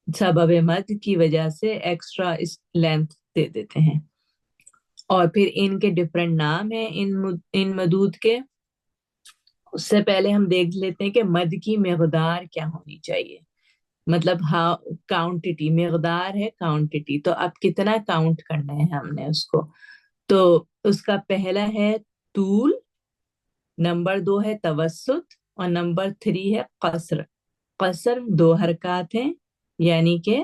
سبب مد کی وجہ سے ایکسٹرا لینتھ دے دیتے ہیں، اور پھر ان کے ڈفرینٹ نام ہیں ان مدود کے۔ اس سے پہلے ہم دیکھ لیتے ہیں کہ مد کی مقدار کیا ہونی چاہیے، مطلب ہاں کاؤنٹٹی، مقدار ہے کاؤنٹٹی، تو اب کتنا کاؤنٹ کرنا ہے ہم نے اس کو، تو اس کا پہلا ہے طول، نمبر 2 ہے توسط، اور نمبر 3 ہے قصر۔ قصر 2 حرکات ہیں، یعنی کہ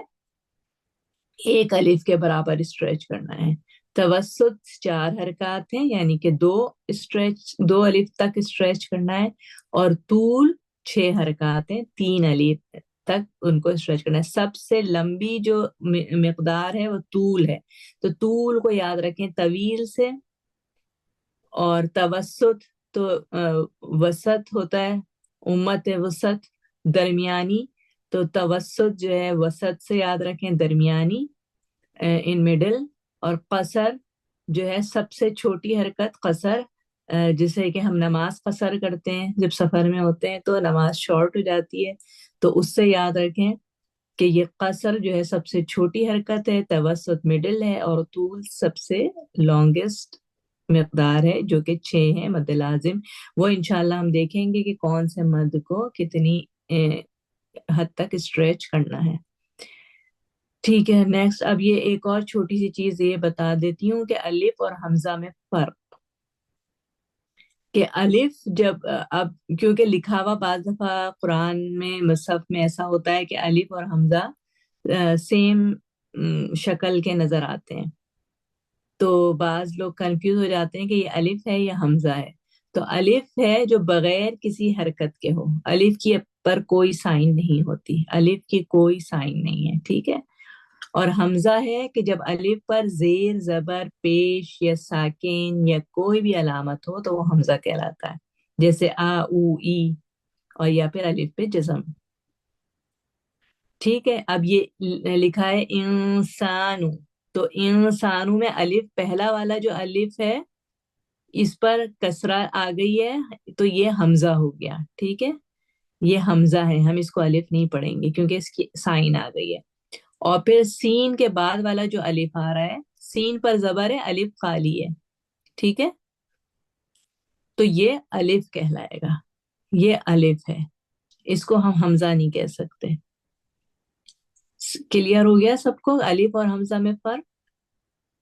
ایک الف کے برابر اسٹریچ کرنا ہے، توسط 4 حرکات ہیں، یعنی کہ دو الف تک اسٹریچ کرنا ہے، اور طول 6 حرکات ہیں، 3 الف تک ان کو اسٹریچ کرنا ہے۔ سب سے لمبی جو مقدار ہے وہ طول ہے، تو طول کو یاد رکھیں طویل سے، اور توسط تو وسط ہوتا ہے، امت وسط، درمیانی، تو توسط جو ہے وسط سے یاد رکھیں، درمیانی، ان مڈل، اور قصر جو ہے سب سے چھوٹی حرکت، قصر جسے کہ ہم نماز قصر کرتے ہیں جب سفر میں ہوتے ہیں تو نماز شارٹ ہو جاتی ہے، تو اس سے یاد رکھیں کہ یہ قصر جو ہے سب سے چھوٹی حرکت ہے، توسط مڈل ہے، اور طول سب سے لانگسٹ مقدار ہے جو کہ 6 ہے، مد لازم۔ وہ انشاءاللہ ہم دیکھیں گے کہ کون سے مد کو کتنی حد تک اسٹریچ کرنا ہے، ٹھیک ہے؟ نیکسٹ، اب یہ ایک اور چھوٹی سی چیز یہ بتا دیتی ہوں کہ الف اور حمزہ میں فرق، کہ الف جب اب کیونکہ لکھا ہوا بعض دفعہ قرآن میں مصحف میں ایسا ہوتا ہے کہ الف اور حمزہ سیم شکل کے نظر آتے ہیں، تو بعض لوگ کنفیوز ہو جاتے ہیں کہ یہ الف ہے یا حمزہ ہے، تو الف ہے جو بغیر کسی حرکت کے ہو، الف کی پر کوئی سائن نہیں ہوتی، الف کی کوئی سائن نہیں ہے، ٹھیک ہے؟ اور حمزہ ہے کہ جب الف پر زیر، زبر، پیش یا ساکن یا کوئی بھی علامت ہو تو وہ حمزہ کہلاتا ہے، جیسے آ، او، ای، اور یا پھر الف پہ جزم، ٹھیک ہے؟ اب یہ لکھا ہے انسانو، تو انسانو میں الف، پہلا والا جو الف ہے اس پر کسرہ آ گئی ہے تو یہ حمزہ ہو گیا، ٹھیک ہے؟ یہ حمزہ ہے، ہم اس کو الف نہیں پڑھیں گے کیونکہ اس کی سائن آ گئی ہے، اور پھر سین کے بعد والا جو الف آ رہا ہے، سین پر زبر ہے، الف خالی ہے، ٹھیک ہے؟ تو یہ الف کہلائے گا، یہ الف ہے، اس کو ہم حمزہ نہیں کہہ سکتے۔ کلیئر ہو گیا سب کو الف اور حمزہ میں فرق؟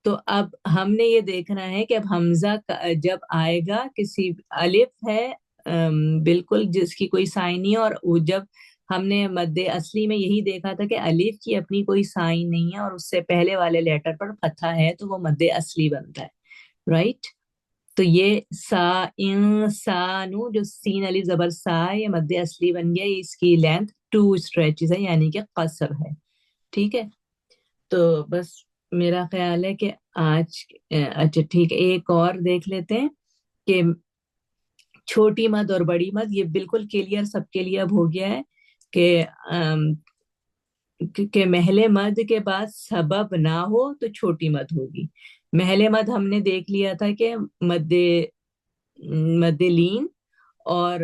تو اب ہم نے یہ دیکھنا ہے کہ اب حمزہ جب آئے گا، کسی الف ہے بالکل جس کی کوئی سائن نہیں ہے، اور جب ہم نے مد اصلی میں یہی دیکھا تھا کہ الف کی اپنی کوئی سائن نہیں ہے اور اس سے پہلے والے لیٹر پر فتحہ ہے تو وہ مد اصلی بنتا ہے، رائٹ؟ تو یہ سا، انسانو، جو سین الف زبر سا، یہ مد اصلی بن گیا، اس کی لینتھ 2 اسٹریچز ہے، یعنی کہ قصر ہے، ٹھیک ہے؟ تو بس میرا خیال ہے کہ آج اچھا ٹھیک ہے، ایک اور دیکھ لیتے ہیں کہ چھوٹی مد اور بڑی مد، یہ بالکل کلیئر سب کے لیے اب ہو گیا ہے کہ محل مد کے بعد سبب نہ ہو تو چھوٹی مد ہوگی۔ محل مد ہم نے دیکھ لیا تھا کہ مد لین اور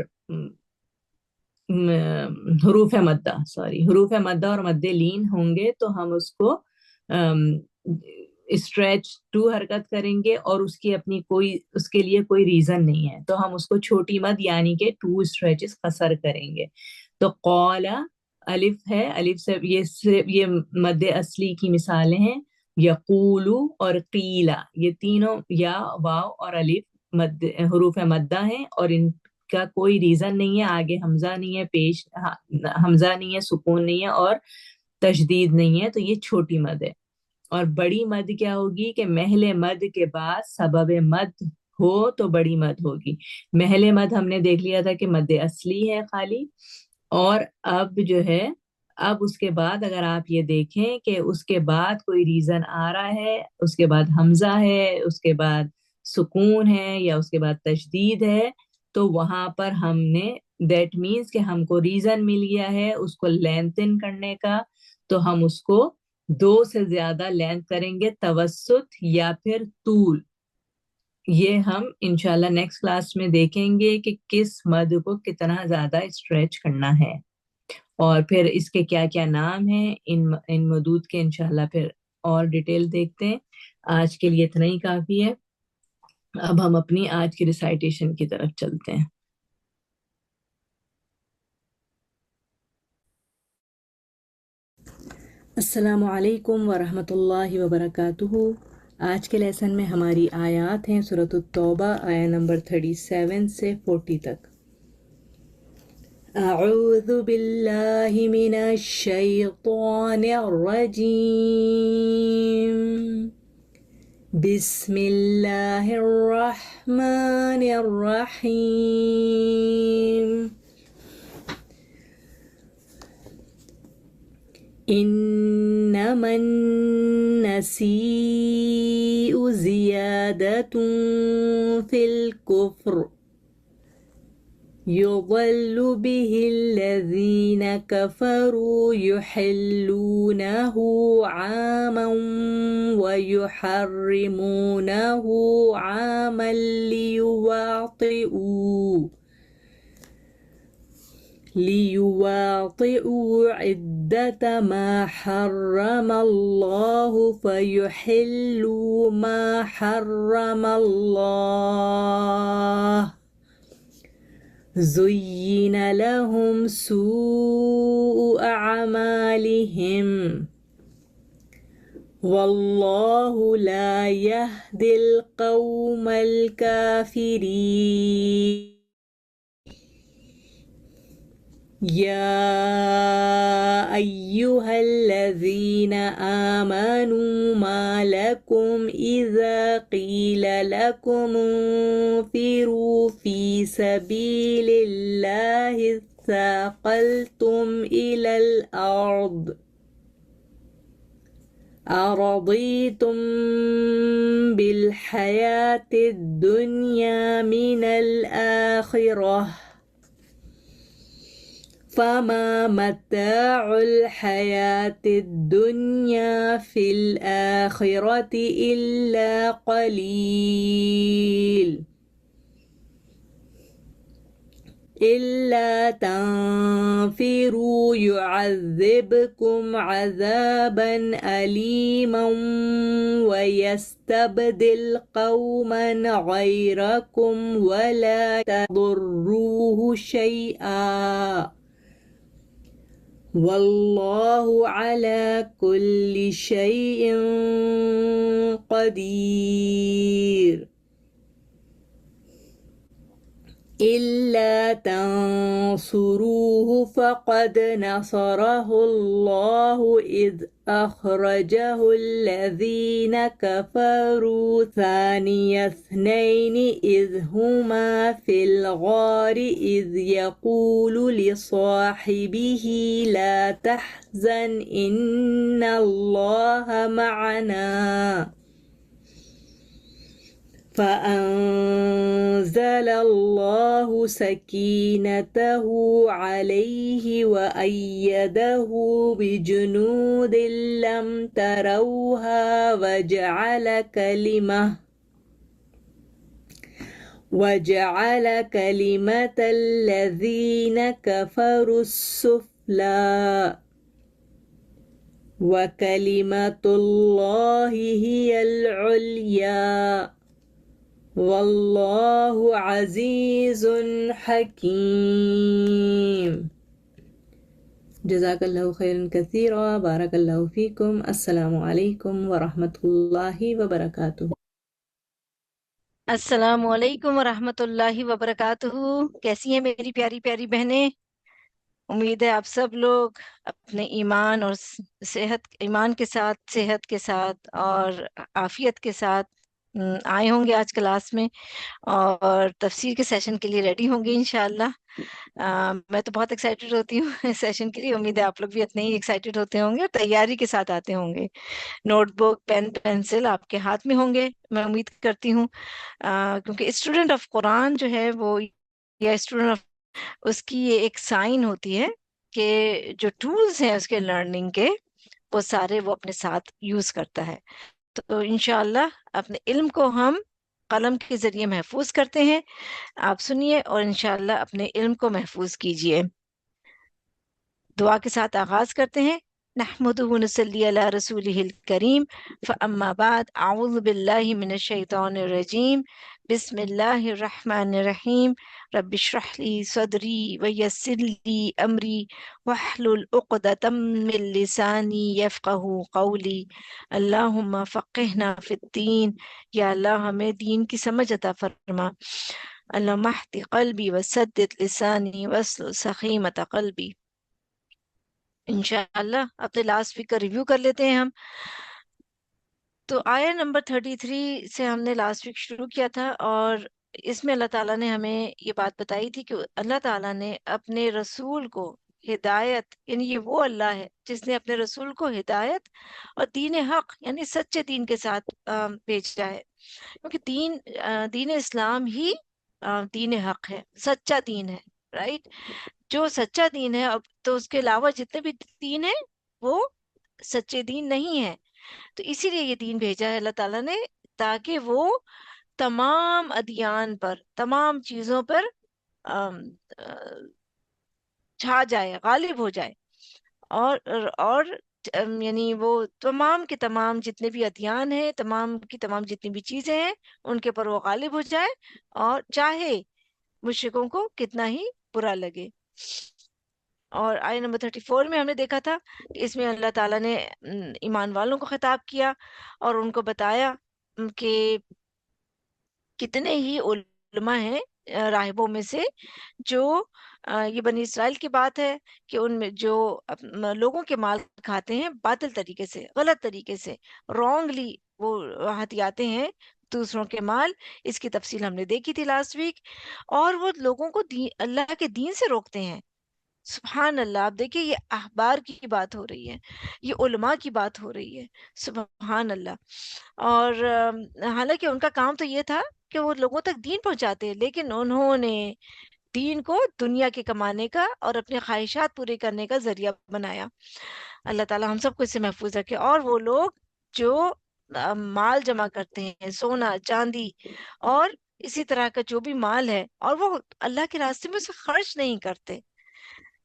حروف مدہ اور مد لین ہوں گے تو ہم اس کو اسٹریچ 2 حرکت کریں گے، اور اس کی اپنی کوئی، اس کے لیے کوئی ریزن نہیں ہے، تو ہم اس کو چھوٹی مد یعنی کہ 2 اسٹریچز قصر کریں گے۔ تو قولا الف ہے، الف سے یہ مد اصلی کی مثالیں ہیں، یقولو اور قیلا، یہ تینوں یا واو اور الف حروف مدہ ہیں اور ان کا کوئی ریزن نہیں ہے، آگے حمزہ نہیں ہے، پیش حمزہ نہیں ہے، سکون نہیں ہے اور تشدید نہیں ہے، تو یہ چھوٹی مد ہے۔ اور بڑی مد کیا ہوگی کہ محل مد کے بعد سبب مد ہو تو بڑی مد ہوگی۔ محل مد ہم نے دیکھ لیا تھا کہ مد اصلی ہے خالی، اور اب جو ہے اب اس کے بعد اگر آپ یہ دیکھیں کہ اس کے بعد کوئی ریزن آ رہا ہے، اس کے بعد حمزہ ہے، اس کے بعد سکون ہے یا اس کے بعد تشدید ہے، تو وہاں پر ہم نے دیٹ مینس کہ ہم کو ریزن مل گیا ہے اس کو لینتن کرنے کا، تو ہم اس کو 2 سے زیادہ لینتھ کریں گے، توسط یا پھر طول۔ یہ ہم انشاءاللہ نیکسٹ کلاس میں دیکھیں گے کہ کس مد کو کتنا زیادہ اسٹریچ کرنا ہے، اور پھر اس کے کیا کیا نام ہیں ان مدود کے، انشاءاللہ پھر اور ڈیٹیل دیکھتے ہیں۔ آج کے لیے اتنا ہی کافی ہے، اب ہم اپنی آج کی ریسائٹیشن کی طرف چلتے ہیں۔ السلام علیکم ورحمۃ اللہ وبرکاتہ۔ آج کے لیسن میں ہماری آیات ہیں سورۃ التوبہ آیا نمبر 37 سے 40 تک۔ اعوذ باللہ من الشیطان الرجیم، بسم اللہ الرحمن الرحیم۔ انما النسیء زیادۃ فی الکفر، یضل به الذین کفروا یحلونہ عاما ویحرمونہ عاما ليواطئوا عدة ما حرم الله فيحلوا ما حرم الله، زين لهم سوء أعمالهم والله لا يهدي القوم الكافرين۔ يا أيها الذين آمنوا ما لكم إذا قيل لكم انفروا في سبيل الله اثاقلتم إلى الأرض، أرضيتم بالحياة الدنيا من الآخرة، فما متاع الحياة الدنيا في الآخرة إلا قليل، إلا تنفروا يعذبكم عذابا أليما ويستبدل قوما غيركم ولا تضروه شيئا، والله على كل شيء قدير۔ إلا تنصروه فقد نصره الله إذ أخرجه الذين كفروا ثاني اثنين إذ هما في الغار إذ يقول لصاحبه لا تحزن إن الله معنا، فأنزل الله سكينته عليه وأيده بجنود لم تروها وجعل كلمة الذين كفروا السفلى وكلمة الله هي العليا، والله عزيز حكيم۔ جزاک اللہ خیرا کثیرا، بارک اللہ فیکم، السلام علیکم ورحمۃ اللہ وبرکاتہ۔ السلام علیکم ورحمۃ اللہ وبرکاتہ. کیسی ہیں میری پیاری پیاری بہنیں؟ امید ہے آپ سب لوگ اپنے ایمان اور ایمان کے ساتھ، صحت کے ساتھ اور عافیت کے ساتھ آئے ہوں گے آج کلاس میں، اور تفسیر کے سیشن کے لیے ریڈی ہوں گے انشاءاللہ. میں تو بہت ایکسائٹیڈ ہوتی ہوں اس سیشن کے لیے. امید ہے آپ لوگ بھی اتنے ہی ایکسائٹیڈ ہوتے ہوں گے اور تیاری کے ساتھ آتے ہوں گے. نوٹ بک، پین، پینسل آپ کے ہاتھ میں ہوں گے، میں امید کرتی ہوں. کیونکہ اسٹوڈنٹ آف قرآن جو ہے وہ، یا اسٹوڈنٹ آف، اس کی یہ ایک سائن ہوتی ہے کہ جو ٹولز ہیں اس کے لرننگ کے، وہ سارے وہ اپنے ساتھ یوز کرتا ہے. تو انشاءاللہ اپنے علم کو ہم قلم کے ذریعے محفوظ کرتے ہیں. آپ سنیے اور انشاءاللہ اپنے علم کو محفوظ کیجئے. دعا کے ساتھ آغاز کرتے ہیں. نحمدہ ونصلی علی رسولہ الکریم. فاما بعد، اعوذ باللہ من الشیطان الرجیم. بسم اللہ الرحمن الرحیم. رب اشرح لی صدری ویسر لی امری واحلل عقدۃ من لسانی یفقہوا قولی. اللہم فقہنا فی الدین. یا اللہ ہمیں دین کی سمجھ عطا فرما. اللہم اہد قلبی وسدد لسانی واسلل سخیمۃ قلبی. انشاءاللہ اپنے لاسٹ ویک کا ریویو کر لیتے ہیں ہم. تو آیا نمبر 33 سے ہم نے لاسٹ ویک شروع کیا تھا، اور اس میں اللہ تعالیٰ نے ہمیں یہ بات بتائی تھی کہ اللہ تعالیٰ نے اپنے رسول کو ہدایت، یعنی یہ وہ اللہ ہے جس نے اپنے رسول کو ہدایت اور دین حق، یعنی سچے دین کے ساتھ بھیجا ہے. کیونکہ دین اسلام ہی دین حق ہے، سچا دین ہے، رائٹ؟ جو سچا دین ہے، اب تو اس کے علاوہ جتنے بھی دین ہیں وہ سچے دین نہیں ہیں. تو اسی لیے یہ دین بھیجا ہے اللہ تعالیٰ نے، تاکہ وہ تمام ادیان پر، تمام چیزوں پر آم، آ، چھا جائے، غالب ہو جائے. اور یعنی وہ تمام کے تمام جتنے بھی ادیان ہیں، تمام کی تمام جتنی بھی چیزیں ہیں، ان کے پر وہ غالب ہو جائے، اور چاہے مشرکوں کو کتنا ہی برا لگے. اور آیت نمبر 34 میں ہم نے دیکھا تھا کہ اس میں اللہ تعالیٰ نے ایمان والوں کو خطاب کیا اور ان کو بتایا کہ کتنے ہی علماء ہیں راہبوں میں سے جو یہ بنی اسرائیل کی بات ہے کہ ان میں جو لوگوں کے مال کھاتے ہیں باطل طریقے سے، غلط طریقے سے، رانگلی وہ ہتھیاتے ہیں دوسروں کے مال. اس کی تفصیل ہم نے دیکھی تھی لاسٹ ویک. اور وہ لوگوں کو اللہ کے دین سے روکتے ہیں. سبحان اللہ. آپ دیکھیے، یہ احبار کی بات ہو رہی ہے، یہ علماء کی بات ہو رہی ہے. سبحان اللہ. اور حالانکہ ان کا کام تو یہ تھا کہ وہ لوگوں تک دین پہنچاتے، لیکن انہوں نے دین کو دنیا کے کمانے کا اور اپنے خواہشات پورے کرنے کا ذریعہ بنایا. اللہ تعالیٰ ہم سب کو اس سے محفوظ رکھے. اور وہ لوگ جو مال جمع کرتے ہیں، سونا چاندی اور اسی طرح کا جو بھی مال ہے، اور وہ اللہ کے راستے میں اسے خرچ نہیں کرتے.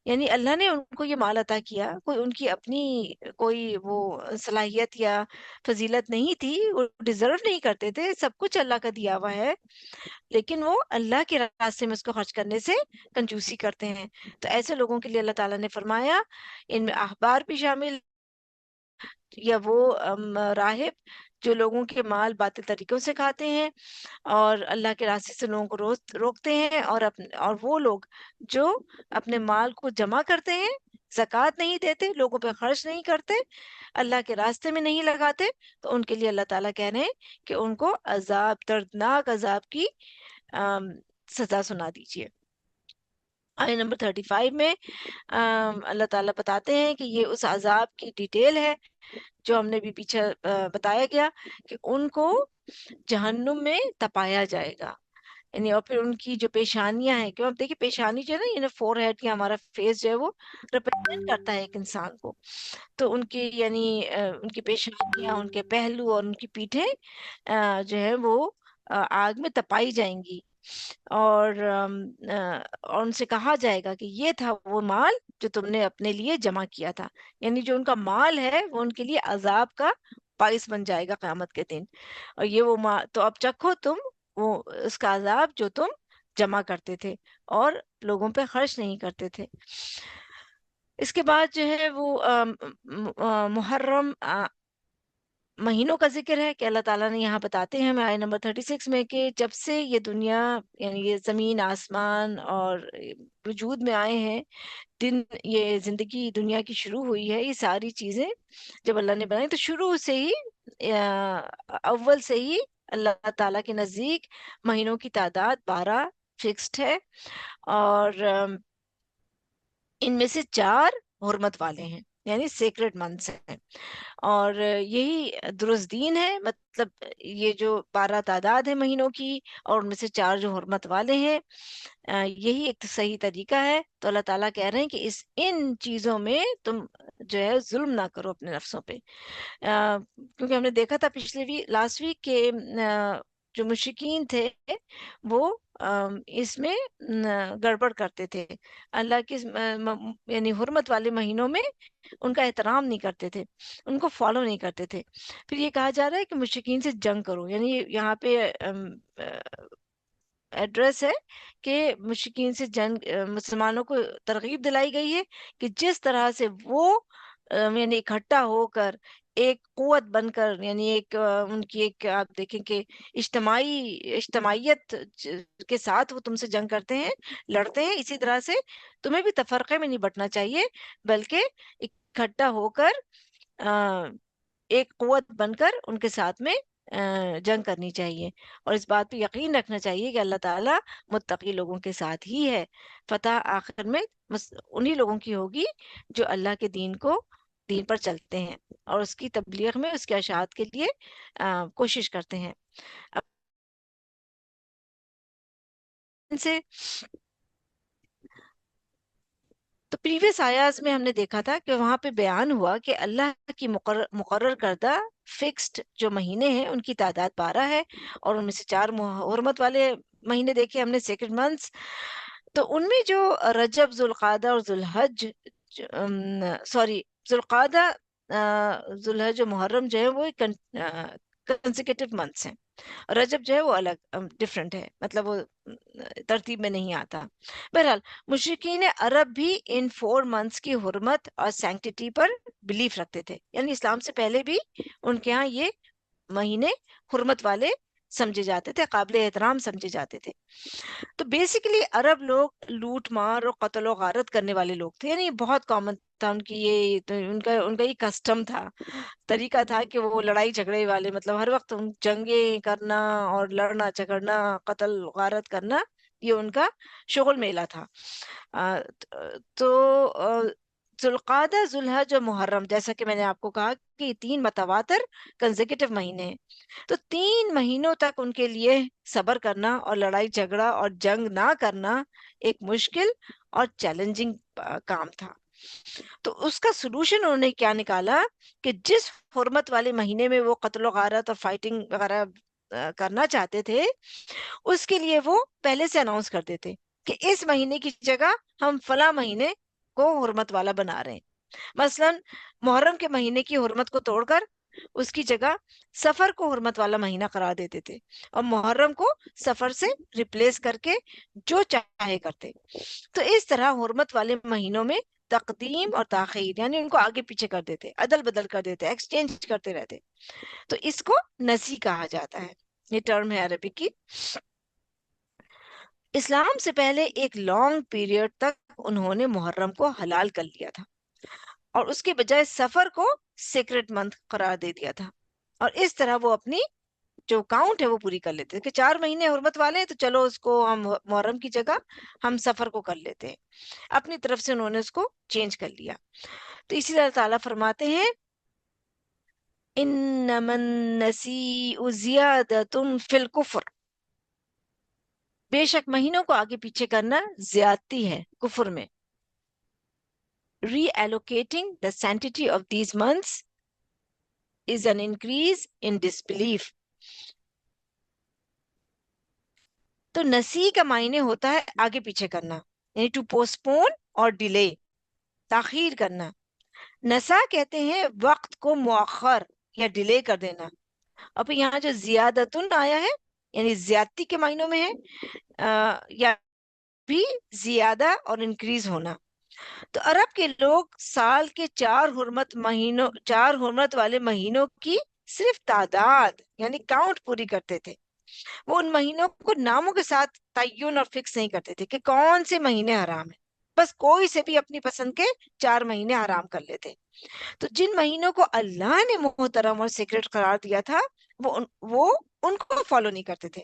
یعنی اللہ نے ان کو یہ مال عطا کیا، کوئی ان کی اپنی کوئی وہ صلاحیت یا فضیلت نہیں تھی، وہ ڈیزرو نہیں کرتے تھے، سب کچھ اللہ کا دیا ہوا ہے، لیکن وہ اللہ کے راستے میں اس کو خرچ کرنے سے کنجوسی کرتے ہیں. تو ایسے لوگوں کے لیے اللہ تعالیٰ نے فرمایا، ان میں احبار بھی شامل، یا وہ راہب جو لوگوں کے مال باطل طریقوں سے کھاتے ہیں اور اللہ کے راستے سے لوگوں کو روکتے ہیں، اور وہ لوگ جو اپنے مال کو جمع کرتے ہیں، زکوٰۃ نہیں دیتے، لوگوں پہ خرچ نہیں کرتے، اللہ کے راستے میں نہیں لگاتے. تو ان کے لیے اللہ تعالیٰ کہہ رہے ہیں کہ ان کو عذاب، دردناک عذاب کی سزا سنا دیجیے. آیت نمبر 35 میں اللہ تعالیٰ بتاتے ہیں کہ یہ اس عذاب کی ڈیٹیل ہے جو ہم نے بھی پیچھے بتایا گیا، کہ ان کو جہنم میں تپایا جائے گا. یعنی اور پھر ان کی جو پیشانیاں ہیں، کیوں آپ دیکھیں پیشانی جو ہے نا، یعنی فور ہیڈ یا ہمارا فیس جو ہے وہ ریپرزینٹ کرتا ہے ایک انسان کو. تو ان کی یعنی ان کی پیشانیاں، ان کے پہلو اور ان کی پیٹھیں جو ہے وہ آگ میں تپائی جائیں گی. اور ان سے کہا جائے گا کہ یہ تھا وہ مال جو تم نے اپنے لیے جمع کیا تھا. یعنی جو ان کا مال ہے وہ ان کے لیے عذاب کا باعث بن جائے گا قیامت کے دن. اور یہ وہ تو اب چکھو تم وہ اس کا عذاب جو تم جمع کرتے تھے اور لوگوں پہ خرچ نہیں کرتے تھے. اس کے بعد جو ہے وہ محرم مہینوں کا ذکر ہے کہ اللہ تعالیٰ نے یہاں بتاتے ہیں ہمیں آیت نمبر 36 میں کہ جب سے یہ دنیا یعنی یہ زمین آسمان اور وجود میں آئے ہیں، دن یہ زندگی دنیا کی شروع ہوئی ہے، یہ ساری چیزیں جب اللہ نے بنائی تو شروع سے ہی اول سے ہی اللہ تعالیٰ کے نزدیک مہینوں کی تعداد 12 فکسڈ ہے، اور ان میں سے 4 حرمت والے ہیں یعنی سیکرڈ منتھس ہیں، اور یہی درست دین ہے، مطلب یہ جو 12 تعداد ہے مہینوں کی اور ان میں سے 4 جو حرمت والے ہیں، یہی ایک صحیح طریقہ ہے۔ تو اللہ تعالیٰ کہہ رہے ہیں کہ ان چیزوں میں تم جو ہے ظلم نہ کرو اپنے نفسوں پہ، کیونکہ ہم نے دیکھا تھا پچھلے لاسٹ ویک کے جو مشرکین تھے وہ اس میں گڑبڑ کرتے تھے، اللہ کے یعنی حرمت والے مہینوں میں ان کا احترام نہیں کرتے تھے، ان کو فالو نہیں کرتے تھے۔ پھر یہ کہا جا رہا ہے کہ مشرکین سے جنگ کرو، یعنی یہاں پہ ایڈریس ہے کہ مشرکین سے جنگ، مسلمانوں کو ترغیب دلائی گئی ہے کہ جس طرح سے وہ یعنی اکٹھا ہو کر ایک قوت بن کر، یعنی ایک ان کی ایک آپ دیکھیں کہ اجتماعیت کے ساتھ وہ تم سے جنگ کرتے ہیں، لڑتے ہیں، اسی طرح سے تمہیں بھی تفرقے میں نہیں بٹنا چاہیے، بلکہ اکٹھا ہو کر ایک قوت بن کر ان کے ساتھ میں جنگ کرنی چاہیے، اور اس بات پہ یقین رکھنا چاہیے کہ اللہ تعالیٰ متقی لوگوں کے ساتھ ہی ہے۔ فتح آخر میں انہی لوگوں کی ہوگی جو اللہ کے دین پر چلتے ہیں اور اس کی تبلیغ میں، اس کی اشاعت کے لیے کوشش کرتے ہیں۔ سے تو پریویس آیاز میں ہم نے دیکھا تھا کہ وہاں پہ بیان ہوا کہ اللہ کی مقرر کردہ فکسڈ جو مہینے ہیں ان کی تعداد 12 ہے، اور ان میں سے 4 حرمت والے مہینے دیکھے ہم نے، سیکرڈ منتھس۔ تو ان میں جو رجب، ذوالقعدہ اور ذوالحج، ذوالقعدہ، ذوالحج و محرم جو ہے وہ کنسیکیٹو منتھس ہیں، رجب جو ہے وہ الگ ڈفرنٹ ہے، مطلب وہ ترتیب میں نہیں آتا۔ بہرحال مشرکین عرب بھی ان 4 منتھس کی حرمت اور سینکٹیٹی پر بلیف رکھتے تھے، یعنی اسلام سے پہلے بھی ان کے ہاں یہ مہینے حرمت والے سمجھے جاتے تھے، قابل احترام سمجھے جاتے تھے۔ تو بیسیکلی عرب لوگ لوٹ مار اور قتل و غارت کرنے والے لوگ تھے، یعنی بہت کامن تھا ان کی، یہ ان کا یہ کسٹم تھا، طریقہ تھا کہ وہ لڑائی جھگڑے والے، مطلب ہر وقت جنگیں کرنا اور لڑنا جھگڑنا، قتل غارت کرنا، یہ ان کا شغل میلہ تھا۔ تو ذوالقعدہ، ذوالحج اور محرم، جیسا کہ میں نے آپ کو کہا کہ یہ 3 متواتر کنزیکٹیو مہینے ہیں، تو 3 مہینوں تک ان کے لیے صبر کرنا اور لڑائی جھگڑا اور جنگ نہ کرنا ایک مشکل اور چیلنجنگ کام تھا۔ تو اس کا سلوشن انہوں نے کیا نکالا کہ جس حرمت والے مہینے میں وہ قتل و غارت اور فائٹنگ وغیرہ کرنا چاہتے تھے، اس کے لیے وہ پہلے سے اناؤنس کرتے تھے کہ اس مہینے کی جگہ ہم فلاں مہینے کو حرمت والا بنا رہے ہیں۔ مثلا محرم کے مہینے کی حرمت کو توڑ کر اس کی جگہ سفر کو حرمت والا مہینہ قرار دیتے تھے، اور محرم کو سفر سے ریپلیس کر کے جو چاہے کرتے۔ تو اس طرح حرمت والے مہینوں میں تقدیم اور تاخیر، یعنی ان کو آگے پیچھے کر دیتے، عدل بدل کر دیتے، ایکسچینج کرتے رہتے، تو اس کو نسی کہا جاتا ہے، یہ ٹرم ہے عربی کی۔ اسلام سے پہلے ایک لانگ پیریڈ تک انہوں نے محرم کو حلال کر لیا تھا، اور اس کے بجائے سفر کو سیکرٹ منتھ قرار دے دیا تھا، اور اس طرح وہ اپنی جو کاؤنٹ ہے وہ پوری کر لیتے کہ 4 مہینے حرمت والے ہیں تو چلو اس کو ہم محرم کی جگہ ہم سفر کو کر لیتے ہیں، اپنی طرف سے انہوں نے اس کو چینج کر لیا۔ تو اسی طرح تعالیٰ فرماتے ہیں انما النسیء زیادۃ فی الکفر، بے شک مہینوں کو آگے پیچھے کرنا زیادتی ہے کفر میں۔ reallocating the sanctity of these months is an increase in disbelief۔ تو نسی کا معنی ہوتا ہے آگے پیچھے کرنا، یعنی ٹو پوسٹ پون اور ڈیلے، تاخیر کرنا۔ نسا کہتے ہیں وقت کو مؤخر یا ڈیلے کر دینا، اور پھر یہاں جو زیادتن آیا ہے یعنی زیادتی کے معنوں میں ہے، یا بھی زیادہ اور انکریز ہونا۔ تو عرب کے لوگ سال کے 4 حرمت والے مہینوں کی صرف تعداد یعنی کاؤنٹ پوری کرتے تھے. وہ ان مہینوں کو ناموں کے ساتھ تعین اور فکس نہیں کرتے تھے کہ کون سے مہینے حرام ہیں، بس کوئی سے بھی اپنی پسند کے 4 مہینے حرام کر لیتے. تو جن مہینوں کو اللہ نے محترم اور سیکرٹ قرار دیا تھا وہ ان کو فالو نہیں کرتے تھے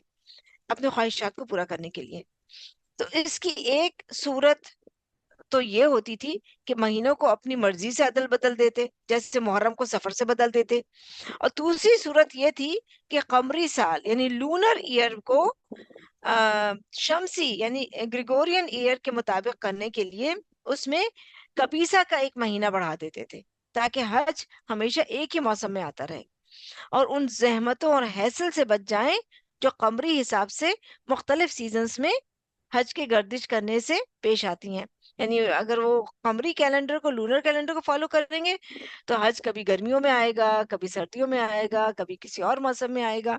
اپنے خواہشات کو پورا کرنے کے لیے. تو اس کی ایک صورت تو یہ ہوتی تھی کہ مہینوں کو اپنی مرضی سے عدل بدل دیتے، جیسے محرم کو سفر سے بدل دیتے. اور دوسری صورت یہ تھی کہ قمری سال یعنی لونر ایئر کو شمسی یعنی گریگورین ایئر کے مطابق کرنے کے لیے اس میں کبیسہ کا ایک مہینہ بڑھا دیتے تھے تاکہ حج ہمیشہ ایک ہی موسم میں آتا رہے اور ان زحمتوں اور حیصل سے بچ جائیں جو قمری حساب سے مختلف سیزنز میں حج کی گردش کرنے سے پیش آتی ہیں. یعنی اگر وہ قمری کیلنڈر کو لونر کیلنڈر کو فالو کریں گے تو حج کبھی گرمیوں میں آئے گا، کبھی سردیوں میں آئے گا، کبھی کسی اور موسم میں آئے گا.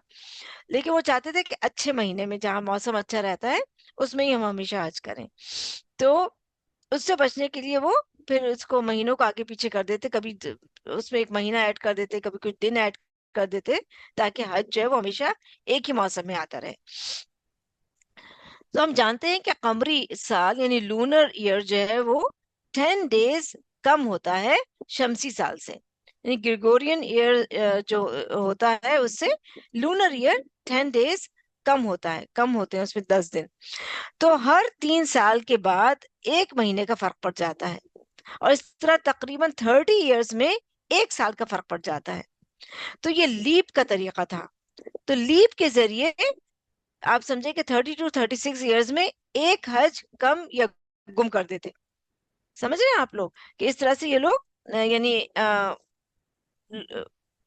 لیکن وہ چاہتے تھے کہ اچھے مہینے میں جہاں موسم اچھا رہتا ہے اس میں ہی ہم ہمیشہ حج کریں. تو اس سے بچنے کے لیے وہ پھر اس کو مہینوں کو آگے پیچھے کر دیتے، کبھی اس میں ایک مہینہ ایڈ کر دیتے، کبھی کچھ دن ایڈ کر دیتے تاکہ حج جو ہے وہ ہمیشہ ایک ہی موسم میں آتا رہے. تو ہم جانتے ہیں کہ قمری سال یعنی لونر ایئر جو ہے وہ 10 ڈیز کم ہوتا ہے شمسی سال سے. یعنی گریگورین ایئر جو ہوتا ہے اس سے لونر ایئر 10 ڈیز کم ہوتا ہے، کم ہوتے ہیں اس میں 10 دن. تو ہر 3 سال کے بعد ایک مہینے کا فرق پڑ جاتا ہے اور اس طرح تقریباً 30 ایئرز میں ایک سال کا فرق پڑ جاتا ہے. تو یہ لیپ کا طریقہ تھا. تو لیپ کے ذریعے آپ سمجھیں کہ 30 to 36 ایئرز میں ایک حج کم یا گم کر دیتے. سمجھ رہے ہیں آپ لوگ کہ اس طرح سے یہ لوگ یعنی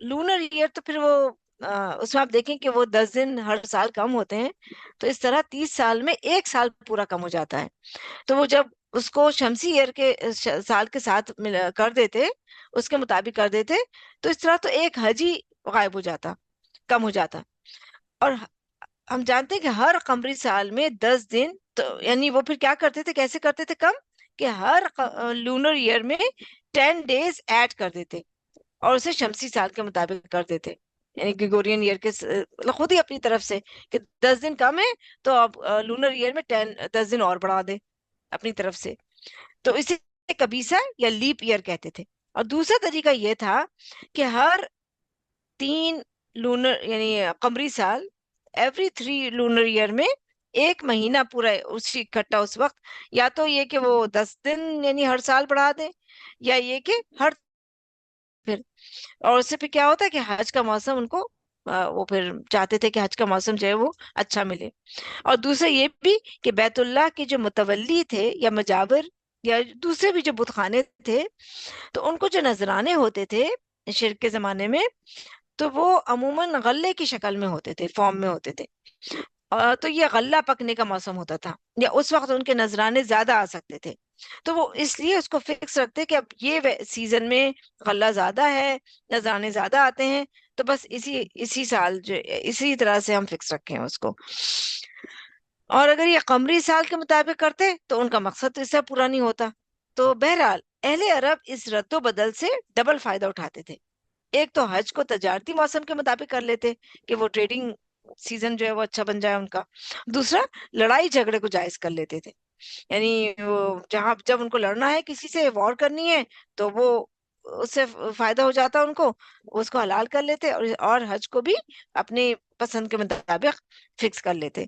لونر ایئر تو پھر وہ اس میں آپ دیکھیں کہ وہ 10 دن ہر سال کم ہوتے ہیں، تو اس طرح 30 سال میں ایک سال پورا کم ہو جاتا ہے. تو وہ جب اس کو شمسی ایئر کے سال کے ساتھ کر دیتے، اس کے مطابق کر دیتے، تو اس طرح تو ایک حج ہی غائب ہو جاتا، کم ہو جاتا. اور ہم جانتے ہیں کہ ہر قمری سال میں 10 دن تو یعنی وہ پھر کیا کرتے تھے، کیسے کرتے تھے کم، کہ ہر لونر ایئر میں 10 ڈیز ایڈ کر دیتے اور اسے شمسی سال کے مطابق کر دیتے. یعنی گریگورین ایئر کے خود ہی اپنی طرف سے کہ 10 دن کم ہے تو اب لونر ایئر میں 10 دن اور بڑھا دے اپنی طرف سے. تو اسے کبیسہ یا لیپ ایئر کہتے تھے. اور دوسرا طریقہ یہ تھا کہ ہر 3 لونر یعنی قمری سال ایوری 3 لونر ایئر میں ایک مہینہ پورا اسی اکٹھا اس وقت، یا تو یہ کہ وہ 10 دن یعنی ہر سال بڑھا دیں، یا یہ کہ ہر پھر. اور اس سے پھر کیا ہوتا ہے کہ حج کا موسم ان کو وہ پھر چاہتے تھے کہ حج کا موسم جو ہے وہ اچھا ملے. اور دوسرا یہ بھی کہ بیت اللہ کے جو متولی تھے یا مجاور یا دوسرے بھی جو بت خانے تھے، تو ان کو جو نذرانے ہوتے تھے شرک کے زمانے میں، تو وہ عموماً غلے کی شکل میں ہوتے تھے، فارم میں ہوتے تھے. تو یہ غلہ پکنے کا موسم ہوتا تھا یا اس وقت ان کے نذرانے زیادہ آ سکتے تھے، تو وہ اس لیے اس کو فکس رکھتے کہ اب یہ سیزن میں غلہ زیادہ ہے، نذرانے زیادہ آتے ہیں، تو بس اسی سال جو اسی طرح سے ہم فکس رکھیں اس کو. اور اگر یہ قمری سال کے مطابق کرتے تو ان کا مقصد اس سے پورا نہیں ہوتا. تو بہرحال اہل عرب اس رد و بدل سے ڈبل فائدہ اٹھاتے تھے. ایک تو حج کو تجارتی موسم کے مطابق کر لیتے کہ وہ ٹریڈنگ سیزن جو ہے وہ اچھا بن جائے ان کا. دوسرا لڑائی جھگڑے کو جائز کر لیتے تھے. یعنی وہ جب ان کو لڑنا ہے کسی سے، وار کرنی ہے، تو وہ اس سے فائدہ ہو جاتا ان کو، اس کو حلال کر لیتے اور حج کو بھی اپنے پسند کے مطابق فکس کر لیتے.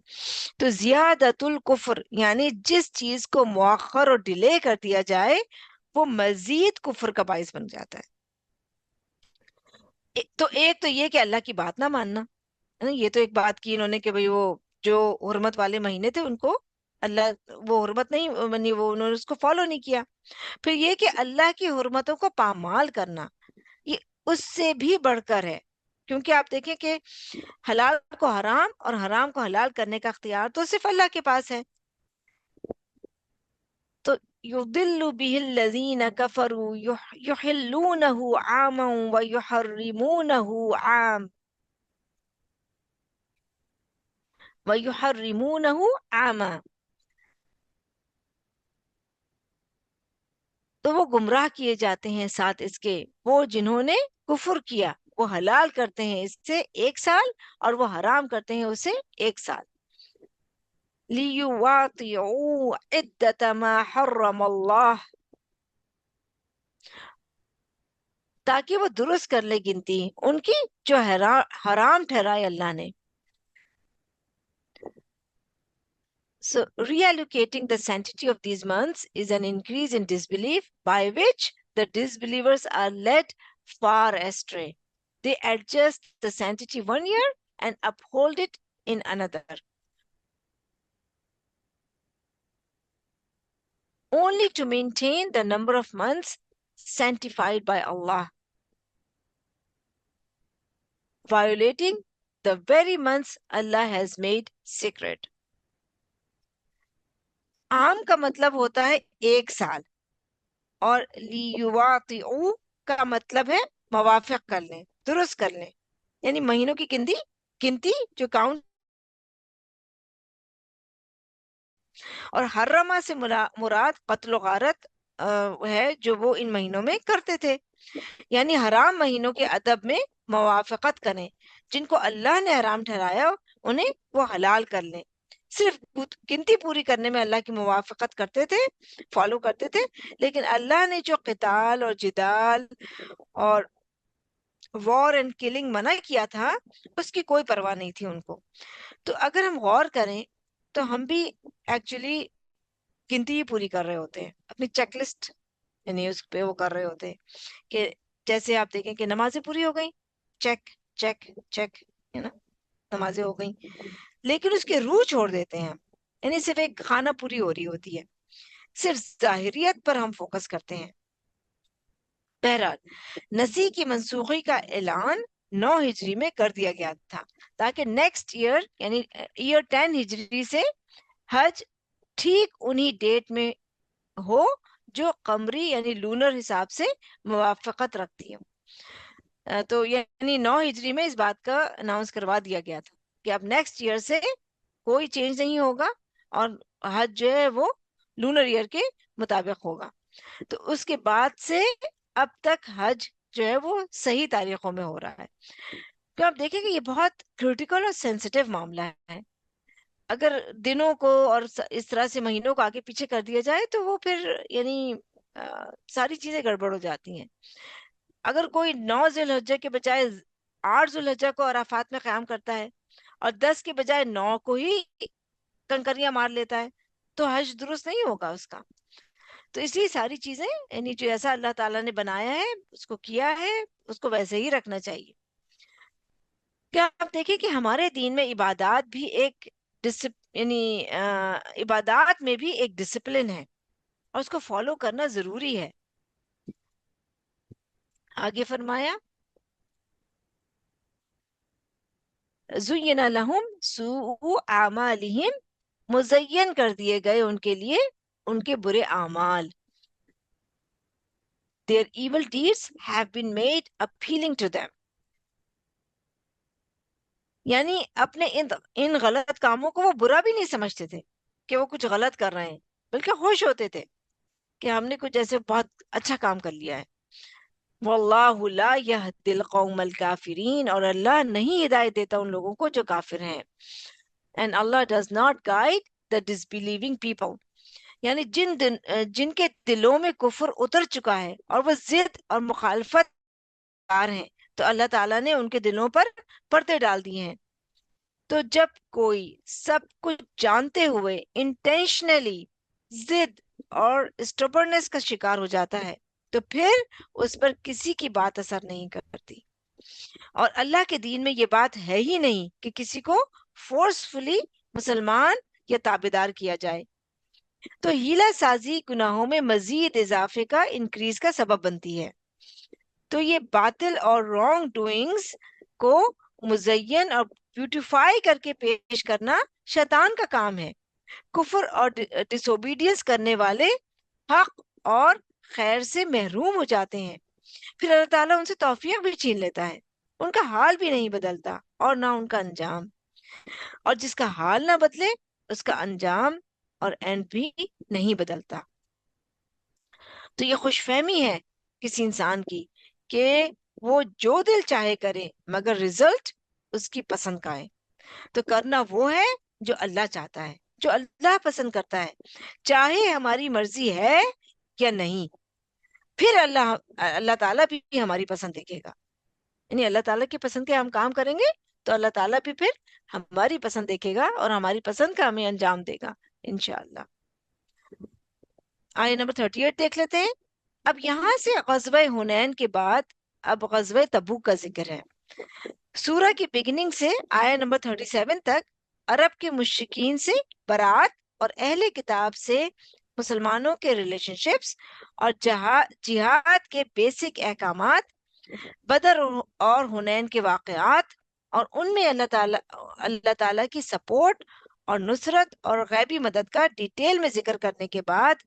تو زیادت الکفر یعنی جس چیز کو مؤخر اور ڈیلے کر دیا جائے وہ مزید کفر کا باعث بن جاتا ہے. تو ایک تو یہ کہ اللہ کی بات نہ ماننا، یہ تو ایک بات کی انہوں نے کہ بھئی وہ جو حرمت والے مہینے تھے ان کو اللہ وہ حرمت نہیں منی، وہ انہوں نے اس کو فالو نہیں کیا. پھر یہ کہ اللہ کی حرمتوں کو پامال کرنا، یہ اس سے بھی بڑھ کر ہے، کیونکہ آپ دیکھیں کہ حلال کو حرام اور حرام کو حلال کرنے کا اختیار تو صرف اللہ کے پاس ہے. تو یضل به الذین کفروا یحلونه عاما ویحرمونه عاما. تو وہ گمراہ کیے جاتے ہیں ساتھ اس کے وہ جنہوں نے کفر کیا وہ حلال کرتے ہیں اس سے 1 سال اور وہ حرام کرتے ہیں اسے 1 سال. لِيُوَاطِعُوا عِدَّةَ مَا حَرَّمَ اللَّهُ، تاکہ وہ درست کر لے گنتی ان کی جو حرام ٹھہرائے اللہ نے. So reallocating the sanctity of these months is an increase in disbelief by which the disbelievers are led far astray. They adjust the sanctity one year and uphold it in another, only to maintain the number of months sanctified by Allah, violating the very months Allah has made sacred. عام کا مطلب ہوتا ہے 1 سال اور لیواطعو کا مطلب ہے موافق کر لیں، درست کر لیں، یعنی مہینوں کی گنتی جو کاؤنٹ. اور حرمہ سے مراد قتل و غارت ہے جو وہ ان مہینوں میں کرتے تھے، یعنی حرام مہینوں کے ادب میں موافقت کریں، جن کو اللہ نے حرام ٹھہرایا انہیں وہ حلال کر لیں. صرف گنتی پوری کرنے میں اللہ کی موافقت کرتے تھے، فالو کرتے تھے، لیکن اللہ نے جو قتال اور جدال اور وار اینڈ کلنگ منع کیا تھا اس کی کوئی پرواہ نہیں تھی ان کو. تو اگر ہم غور کریں تو ہم بھی ایکچولی گنتی ہی پوری کر رہے ہوتے ہیں، اپنی چیک لسٹ یعنی اس پہ وہ کر رہے ہوتے ہیں کہ جیسے آپ دیکھیں کہ نمازیں پوری ہو گئیں، چیک چیک چیک، ہے نا، نمازیں ہو گئیں، لیکن اس کے روح چھوڑ دیتے ہیں ہم، یعنی صرف ایک خانہ پوری ہو رہی ہوتی ہے، صرف ظاہریت پر ہم فوکس کرتے ہیں. بہرحال نسی کی منسوخی کا اعلان 9 ہجری میں کر دیا گیا تھا تاکہ نیکسٹ ایئر یعنی ایئر 10 ہجری سے حج ٹھیک انہی ڈیٹ میں ہو جو قمری یعنی لونر حساب سے موافقت رکھتی ہے. تو یعنی 9 ہجری میں اس بات کا اناؤنس کروا دیا گیا تھا کہ اب نیکسٹ ایئر سے کوئی چینج نہیں ہوگا اور حج جو ہے وہ لونر ایئر کے مطابق ہوگا. تو اس کے بعد سے اب تک حج جو ہے وہ صحیح تاریخوں میں ہو رہا ہے. تو آپ دیکھیں کہ یہ بہت کریٹیکل اور سینسیٹیو معاملہ ہے. اگر دنوں کو اور اس طرح سے مہینوں کو آگے پیچھے کر دیا جائے تو وہ پھر یعنی ساری چیزیں گڑبڑ ہو جاتی ہیں. اگر کوئی 9 ذی الحجہ کے بجائے 8 ذی الحجہ کو عرفات میں قیام کرتا ہے اور 10 کے بجائے 9 کو ہی کنکریاں مار لیتا ہے تو حج درست نہیں ہوگا اس کا. تو اس لیے ساری چیزیں یعنی جو ایسا اللہ تعالیٰ نے بنایا ہے اس کو کیا ہے اس کو ویسے ہی رکھنا چاہیے. کیا آپ دیکھیں کہ ہمارے دین میں عبادات بھی ایک یعنی عبادات میں بھی ایک ڈسپلن ہے اور اس کو فالو کرنا ضروری ہے. آگے فرمایا زُیِّنَ لَهُمْ سُوءُ أَعْمَالِهِمْ، مزین کر دیے گئے ان کے لیے ان کے برے اعمال. Their evil deeds have been made appealing to them. یعنی اپنے ان غلط کاموں کو وہ برا بھی نہیں سمجھتے تھے کہ وہ کچھ غلط کر رہے ہیں، بلکہ خوش ہوتے تھے کہ ہم نے کچھ ایسے بہت اچھا کام کر لیا ہے. واللہ لا یہدی القوم الکافرین، اور اللہ نہیں ہدایت دیتا ان لوگوں کو جو کافر ہیں. And Allah does not guide the disbelieving people. یعنی جن کے دلوں میں کفر اتر چکا ہے اور وہ ضد اور مخالفت کار ہیں تو اللہ تعالیٰ نے ان کے دلوں پر پردے ڈال دیے ہیں. تو جب کوئی سب کچھ جانتے ہوئے انٹینشنلی ضد اور اسٹبرنس کا شکار ہو جاتا ہے تو پھر اس پر کسی کی بات اثر نہیں کرتی. اور اللہ کے دین میں یہ بات ہے ہی نہیں کہ کسی کو فورسفلی مسلمان یا تابعدار کیا جائے. تو ہیلہ سازی گناہوں میں مزید اضافے کا انکریز کا سبب بنتی ہے. تو یہ باطل اور رانگ ڈوئنگز کو مزین اور بیوٹیفائی کر کے پیش کرنا شیطان کا کام ہے. کفر اور ڈس اوبیڈینس کرنے والے حق اور خیر سے محروم ہو جاتے ہیں، پھر اللہ تعالیٰ ان سے توفیق بھی چھین لیتا ہے. ان کا حال بھی نہیں بدلتا اور نہ ان کا انجام، اور جس کا حال نہ بدلے اس کا انجام اور اینڈ بھی نہیں بدلتا. تو یہ خوش فہمی ہے کسی انسان کی کہ وہ جو دل چاہے کرے مگر رزلٹ اس کی پسند کا ہے. تو کرنا وہ ہے جو اللہ چاہتا ہے، جو اللہ پسند کرتا ہے، چاہے ہماری مرضی ہے یا نہیں. پھر اللہ تعالیٰ بھی ہماری پسند دیکھے گا. یعنی اللہ تعالیٰ کی پسند کے ہم کام کریں گے تو اللہ تعالیٰ بھی پھر ہماری پسند دیکھے گا اور ہماری پسند کا ہمیں انجام دے گا انشاءاللہ. آیت نمبر 38 دیکھ لیتے ہیں. اب یہاں سے غزوہ حنین کے بعد اب غزوہ تبوک کا ذکر ہے. سورہ کی بگننگ سے آیت نمبر 37 تک عرب کے مشرکین سے برات اور اہل کتاب سے مسلمانوں کے ریلیشن شپس اور جہاد کے بیسک احکامات، بدر اور حنین کے واقعات اور ان میں اللہ تعالیٰ کی سپورٹ اور نصرت اور غیبی مدد کا ڈیٹیل میں ذکر کرنے کے بعد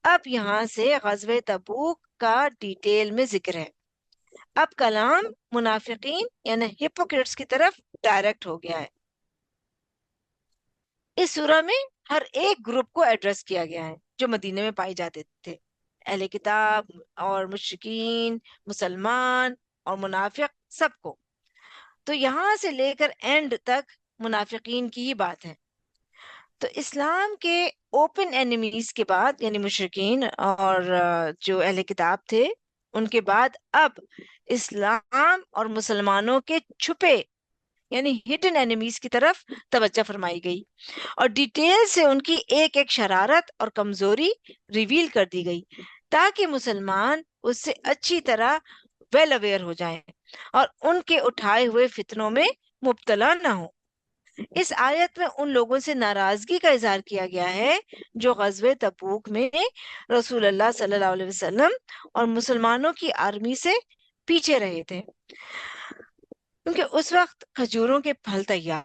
اب یہاں سے غزوہ تبوک کا ڈیٹیل میں ذکر ہے. اب کلام منافقین یعنی ہپوکریٹس کی طرف ڈائریکٹ ہو گیا ہے. اس سورہ میں ہر ایک گروپ کو ایڈریس کیا گیا ہے جو مدینے میں پائے جاتے تھے، اہل کتاب اور مشرکین، مسلمان اور منافق، سب کو. تو یہاں سے لے کر اینڈ تک منافقین کی ہی بات ہے. تو اسلام کے اوپن اینیمیز کے بعد یعنی مشرکین اور جو اہل کتاب تھے، ان کے بعد اب اسلام اور مسلمانوں کے چھپے یعنی ہڈن اینیمیز کی طرف توجہ فرمائی گئی اور ڈیٹیل سے ان کی ایک ایک شرارت اور کمزوری ریویل کر دی گئی تاکہ مسلمان اس سے اچھی طرح ویل اویئر ہو جائیں اور ان کے اٹھائے ہوئے فتنوں میں مبتلا نہ ہوں. اس آیت میں ان لوگوں سے ناراضگی کا اظہار کیا گیا ہے جو غزوہ تبوک میں رسول اللہ صلی اللہ علیہ وسلم اور مسلمانوں کی آرمی سے پیچھے رہے تھے، کیونکہ اس وقت کھجوروں کے پھل تیار.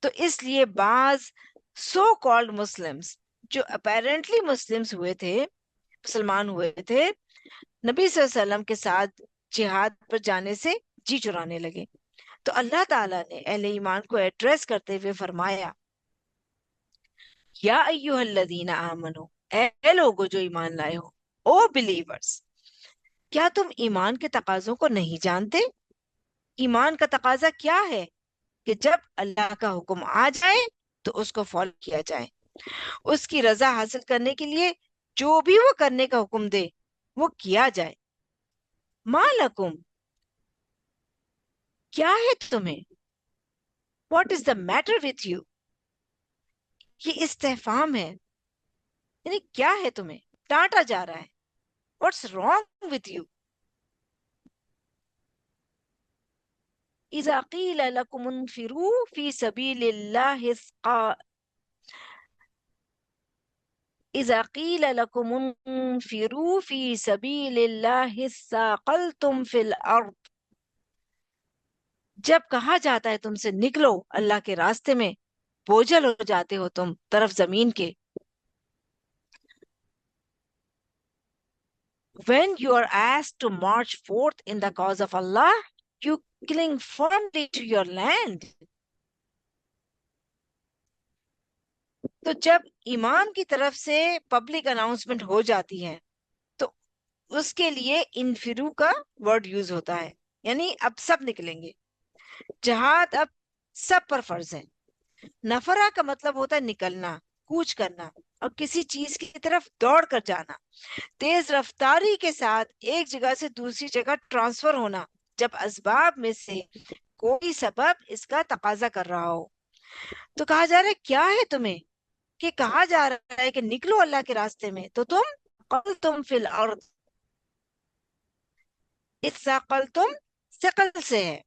تو اس لیے بعض سو کالڈ مسلمز جو اپیرنٹلی مسلمان ہوئے تھے، نبی صلی اللہ علیہ وسلم کے ساتھ جہاد پر جانے سے جی چرانے لگے. تو اللہ تعالیٰ نے اہل ایمان کو ایڈریس کرتے ہوئے فرمایا، یا ایھا الذین آمنو، اے لوگو جو ایمان لائے ہو، او بلیورز، کیا تم ایمان کے تقاضوں کو نہیں جانتے؟ ایمان کا تقاضا کیا ہے؟ کہ جب اللہ کا حکم آ جائے تو اس کو فالو کیا جائے، اس کی رضا حاصل کرنے کے لیے جو بھی وہ کرنے کا حکم دے وہ کیا جائے. ما لکم، کیا ہے تمہیں؟ What is the matter with you, یہ استفہام ہے، یعنی کیا ہے تمہیں، ڈانٹا جا رہا ہے. What's wrong with you? اذا قیل لکم انفروا فی سبیل اللہ اذا قیل لکم انفروا فی سبیل اللہ ثاقلتم فی الارض، جب کہا جاتا ہے تم سے نکلو اللہ کے راستے میں، بوجھل ہو جاتے ہو تم طرف زمین کے. When you are asked to march forth in the cause of Allah, you cling firmly to your land. تو جب امام کی طرف سے پبلک اناؤنسمنٹ ہو جاتی ہے تو اس کے لیے انفرو کا ورڈ یوز ہوتا ہے، یعنی اب سب نکلیں گے. جہاد اب سب پر فرض ہے. نفرہ کا مطلب ہوتا ہے نکلنا، کوچ کرنا اور کسی چیز کی طرف دوڑ کر جانا، تیز رفتاری کے ساتھ ایک جگہ سے دوسری جگہ ٹرانسفر ہونا جب اسباب میں سے کوئی سبب اس کا تقاضا کر رہا ہو. تو کہا جا رہا ہے کیا ہے تمہیں، کہ کہا جا رہا ہے کہ نکلو اللہ کے راستے میں تو تم قلتم فی الارض، اتثاقلتم ثقل سے ہے،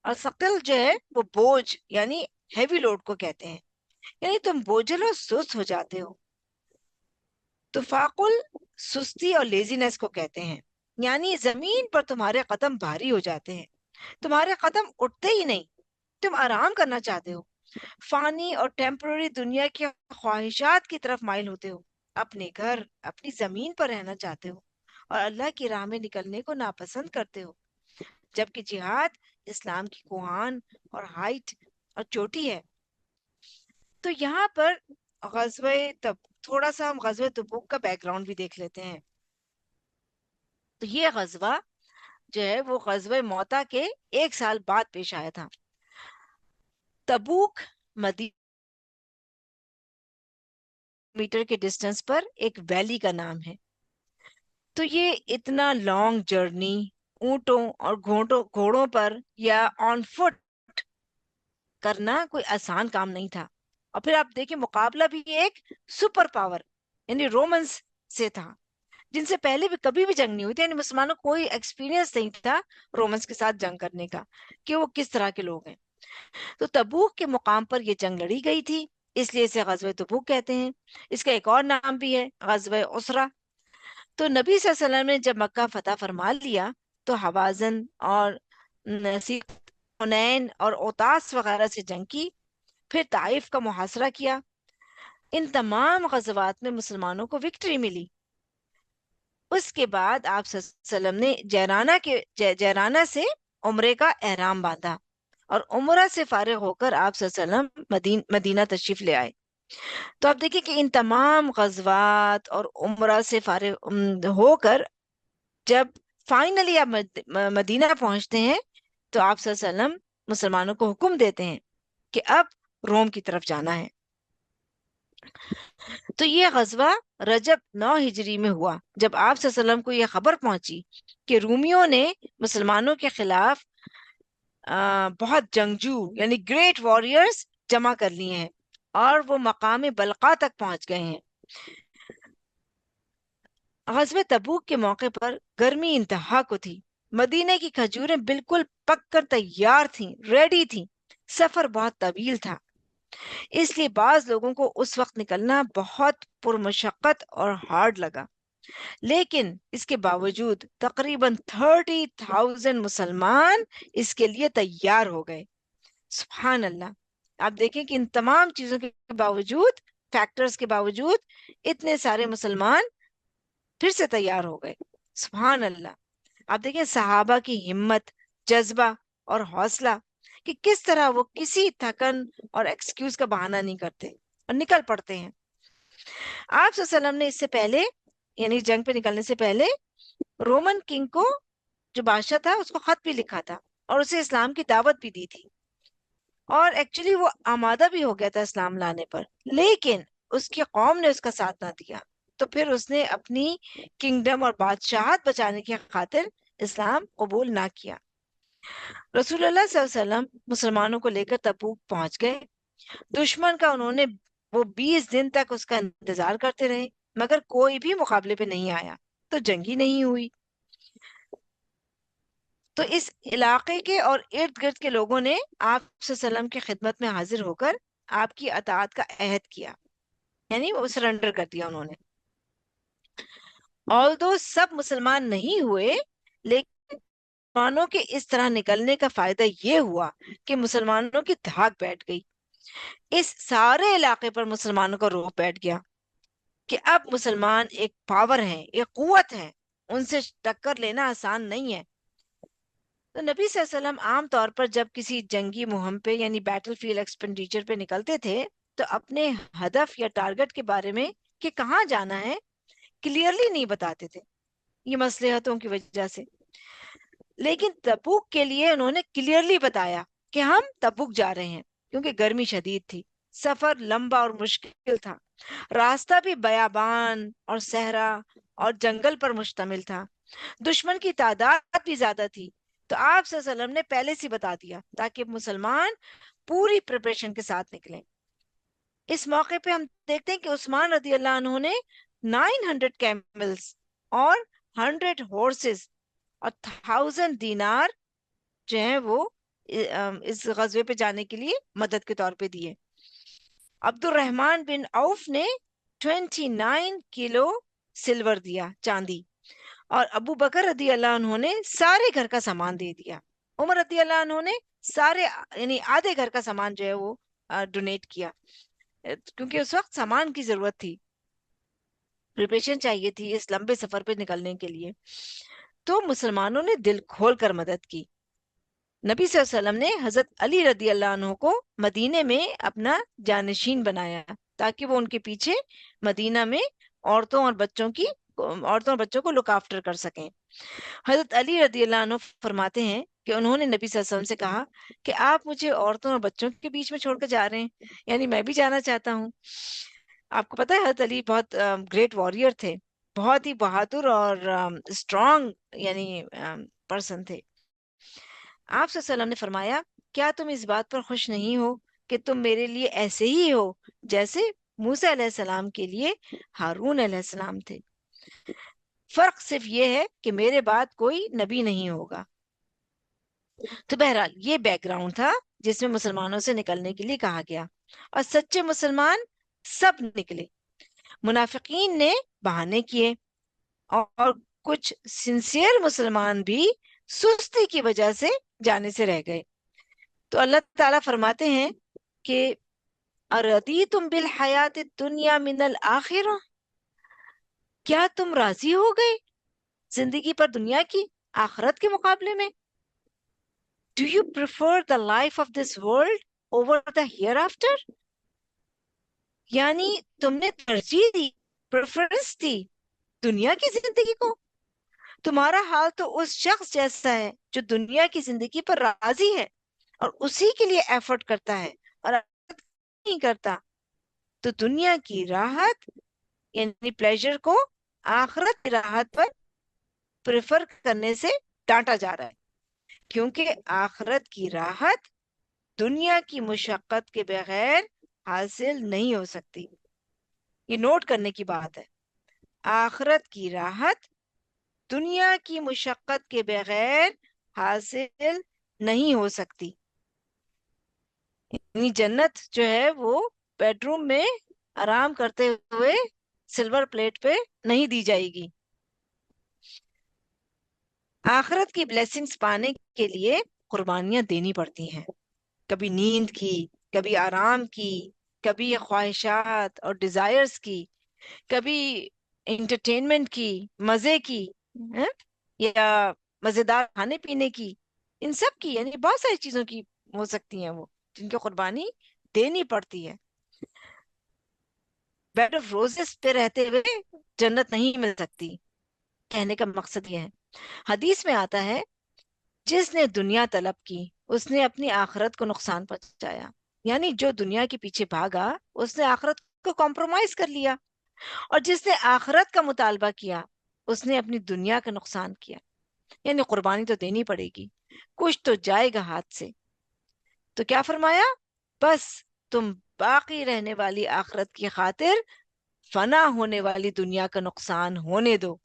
اور ثقل جو ہے وہ بوجھ یعنی ہیوی لوڈ کو کہتے ہیں، یعنی تم بوجھل اور سست ہو جاتے ہو. تفاقل سستی اور لیزینس کو کہتے ہیں، یعنی زمین پر تمہارے قدم بھاری ہو جاتے ہیں، تمہارے قدم اٹھتے ہی نہیں، تم آرام کرنا چاہتے ہو، فانی اور ٹیمپرری دنیا کی خواہشات کی طرف مائل ہوتے ہو، اپنے گھر اپنی زمین پر رہنا چاہتے ہو اور اللہ کی راہ میں نکلنے کو ناپسند کرتے ہو، جبکہ جہاد اسلام کی کوہان اور ہائٹ اور چوٹی ہے. تو یہاں پر تھوڑا سا ہم غزوہ تبوک کا بیک گراؤنڈ بھی دیکھ لیتے ہیں. تو یہ غزوہ جو ہے وہ غزوہ موتا کے 1 سال بعد پیش آیا تھا۔ تبوک مدینہ میٹر کے ڈسٹنس پر ایک ویلی کا نام ہے۔ تو یہ اتنا لانگ جرنی اونٹوں اور گھوڑوں پر یا آن فٹ کرنا کوئی آسان کام نہیں تھا۔ اور پھر آپ دیکھیں مقابلہ بھی ایک سپر پاور یعنی رومنس سے تھا، جن سے پہلے بھی کبھی بھی جنگ نہیں ہوئی تھی، یعنی مسلمانوں کو کوئی ایکسپیرینس نہیں تھا رومنس کے ساتھ جنگ کرنے کا کہ وہ کس طرح کے لوگ ہیں۔ تو تبوک کے مقام پر یہ جنگ لڑی گئی تھی، اس لیے اسے غزوہ تبوک کہتے ہیں۔ اس کا ایک اور نام بھی ہے غزوہ اسرا۔ تو نبی صلی اللہ علیہ وسلم نے جب مکہ فتح فرما لیا تو حوازن اور حنین اور اوتاس وغیرہ سے جنگ کی، پھر طائف کا محاصرہ کیا۔ ان تمام غزوات میں مسلمانوں کو وکٹری ملی۔ اس کے بعد آپ صلی اللہ علیہ وسلم نے جیرانہ سے عمرے کا احرام باندھا اور عمرہ سے فارغ ہو کر آپ صلی اللہ علیہ وسلم مدینہ تشریف لے آئے۔ تو آپ دیکھیں کہ ان تمام غزوات اور عمرہ سے فارغ ہو کر جب فائنلی آپ مدینہ پہنچتے ہیں تو آپ صلی اللہ علیہ وسلم مسلمانوں کو حکم دیتے ہیں کہ اب روم کی طرف جانا ہے۔ تو یہ غزوہ رجب 9 ہجری میں ہوا، جب آپ صلی اللہ علیہ وسلم کو یہ خبر پہنچی کہ رومیوں نے مسلمانوں کے خلاف بہت جنگجو یعنی گریٹ واریئرز جمع کر لیے ہیں اور وہ مقام بلقا تک پہنچ گئے ہیں۔ غزوہ تبوک کے موقع پر گرمی انتہا کو تھی، مدینے کی کھجوریں بالکل پک کر تیار تھیں، ریڈی تھیں۔ سفر بہت طویل تھا، اس لیے بعض لوگوں کو اس وقت نکلنا بہت پرمشقت اور ہارڈ لگا، لیکن اس کے باوجود تقریباً 30,000 مسلمان اس کے لیے تیار ہو گئے۔ سبحان اللہ! آپ دیکھیں کہ ان تمام چیزوں کے باوجود، فیکٹرز کے باوجود، اتنے سارے مسلمان پھر سے تیار ہو گئے۔ سبحان اللہ! آپ دیکھیں صحابہ کی ہمت، جذبہ اور حوصلہ کہ کس طرح وہ کسی تھکن اور ایکسکیوز کا بہانہ نہیں کرتے اور نکل پڑتے ہیں۔ آپ صلی اللہ علیہ وسلم نے اس سے پہلے یعنی جنگ پہ نکلنے سے پہلے رومن کنگ کو، جو بادشاہ تھا، اس کو خط بھی لکھا تھا اور اسے اسلام کی دعوت بھی دی تھی، اور ایکچولی وہ آمادہ بھی ہو گیا تھا اسلام لانے پر، لیکن اس کی قوم نے اس کا ساتھ نہ دیا، تو پھر اس نے اپنی کنگڈم اور بادشاہت بچانے کی خاطر اسلام قبول نہ کیا۔ رسول اللہ صلی اللہ علیہ وسلم مسلمانوں کو لے کر تبوک پہنچ گئے۔ دشمن کا انہوں نے وہ 20 دن تک اس کا انتظار کرتے رہے، مگر کوئی بھی مقابلے پہ نہیں آیا، تو جنگ ہی نہیں ہوئی۔ تو اس علاقے کے اور ارد گرد کے لوگوں نے آپ صلی اللہ علیہ وسلم کی خدمت میں حاضر ہو کر آپ کی اطاعت کا عہد کیا، یعنی وہ سرنڈر کر دیا انہوں نے۔ although سب مسلمان نہیں ہوئے، لیکن مسلمانوں کے اس طرح نکلنے کا فائدہ یہ ہوا کہ مسلمانوں کی دھاک بیٹھ گئی، اس سارے علاقے پر مسلمانوں کا روح بیٹھ گیا کہ اب مسلمان ایک پاور ہیں، ایک قوت ہے، ان سے ٹکر لینا آسان نہیں ہے۔ تو نبی صلی اللہ علیہ وسلم عام طور پر جب کسی جنگی مہم پہ یعنی بیٹل فیلڈ ایکسپینڈیچر پہ نکلتے تھے تو اپنے ہدف یا ٹارگٹ کے بارے میں کہ کہاں جانا ہے کلیئرلی نہیں بتاتے تھے، یہ مصلحتوں کی وجہ سے۔ لیکن تبوک کے لیے انہوں نے کلیئرلی بتایا کہ ہم تبوک جا رہے ہیں، کیونکہ گرمی شدید تھی، سفر لمبا اور مشکل تھا، راستہ بھی بیابان اور صحرا اور جنگل پر مشتمل تھا، دشمن کی تعداد بھی زیادہ تھی۔ تو آپ صلی اللہ علیہ وسلم نے پہلے سے بتا دیا تاکہ مسلمان پوری پریپریشن کے ساتھ نکلیں۔ اس موقع پہ ہم دیکھتے ہیں کہ عثمان رضی اللہ عنہ نے 900 کیملز اور 100 ہورسز اور 1000 دینار جو ہیں وہ اس غزوے پہ جانے کے لیے مدد کے طور پہ دیے۔ عبد الرحمن بن عوف نے 29 کلو سلور دیا، چاندی، اور ابو بکر رضی اللہ عنہ نے سارے گھر کا سامان دے دیا۔ عمر رضی اللہ عنہ نے سارے یعنی آدھے گھر کا سامان جو ہے وہ ڈونیٹ کیا، کیونکہ اس وقت سامان کی ضرورت تھی، پریپریشن چاہیے تھی اس لمبے سفر پہ نکلنے کے لیے۔ تو مسلمانوں نے دل کھول کر مدد کی۔ نبی صلی اللہ علیہ وسلم نے حضرت علی رضی اللہ عنہ کو مدینے میں اپنا جانشین بنایا تاکہ وہ ان کے پیچھے مدینہ میں عورتوں اور بچوں کو لک آفٹر کر سکیں۔ حضرت علی رضی اللہ عنہ فرماتے ہیں کہ انہوں نے نبی صلی اللہ علیہ وسلم سے کہا کہ آپ مجھے عورتوں اور بچوں کے بیچ میں چھوڑ کر جا رہے ہیں، یعنی میں بھی جانا چاہتا ہوں۔ آپ کو پتہ ہے حضرت علی بہت گریٹ واریر تھے، بہت ہی بہادر اور اسٹرانگ یعنی پرسن تھے۔ آپ صلی اللہ علیہ وسلم نے فرمایا کیا تم اس بات پر خوش نہیں ہو کہ تم میرے لیے ایسے ہی ہو جیسے موسیٰ علیہ السلام کے لیے ہارون علیہ السلام تھے، فرق صرف یہ ہے کہ میرے بعد کوئی نبی نہیں ہوگا۔ تو بہرحال یہ بیک گراؤنڈ تھا جس میں مسلمانوں سے نکلنے کے لیے کہا گیا، اور سچے مسلمان سب نکلے۔ منافقین نے بہانے کیے اور کچھ سنسیئر مسلمان بھی سستی کی وجہ سے جانے سے رہ گئے۔ تو اللہ تعالیٰ فرماتے ہیں کہ اَرَضِیتُم بِالْحَیَاةِ الدُّنْیَا مِنَ الْآخِرَةِ، کیا تم راضی ہو گئے زندگی پر دنیا کی آخرت کے مقابلے میں؟ Do you prefer the life of this world over the hereafter؟ یعنی تم نے ترجیح دی، پریفرنس دی دنیا کی زندگی کو۔ تمہارا حال تو اس شخص جیسا ہے جو دنیا کی زندگی پر راضی ہے اور اسی کے لیے ایفرٹ کرتا ہے اور نہیں کرتا، تو دنیا کی راحت یعنی پلیجر کو آخرت کی راحت پر پریفر کرنے سے ڈانٹا جا رہا ہے، کیونکہ آخرت کی راحت دنیا کی مشقت کے بغیر حاصل نہیں ہو سکتی۔ یہ نوٹ کرنے کی بات ہے، آخرت کی راحت دنیا کی مشقت کے بغیر حاصل نہیں ہو سکتی۔ یعنی جنت جو ہے وہ بیڈ روم میں آرام کرتے ہوئے سلور پلیٹ پہ نہیں دی جائے گی۔ آخرت کی بلیسنگز پانے کے لیے قربانیاں دینی پڑتی ہیں، کبھی نیند کی، کبھی آرام کی، کبھی خواہشات اور ڈیزائرز کی، کبھی انٹرٹینمنٹ کی، مزے کی، یا مزیدار کھانے پینے کی، ان سب کی یعنی بہت ساری چیزوں کی ہو سکتی ہیں وہ جن کی قربانی دینی پڑتی ہے۔ بیڈ آف روزز پہ رہتے ہوئے جنت نہیں مل سکتی، کہنے کا مقصد یہ ہے۔ حدیث میں آتا ہے جس نے دنیا طلب کی اس نے اپنی آخرت کو نقصان پہنچایا، یعنی جو دنیا کے پیچھے بھاگا اس نے آخرت کو کمپرومائز کر لیا، اور جس نے آخرت کا مطالبہ کیا اس نے اپنی دنیا کا نقصان کیا۔ یعنی قربانی تو دینی پڑے گی، کچھ تو جائے گا ہاتھ سے۔ تو کیا فرمایا؟ بس تم باقی رہنے والی آخرت کی خاطر فنا ہونے والی دنیا کا نقصان ہونے دو،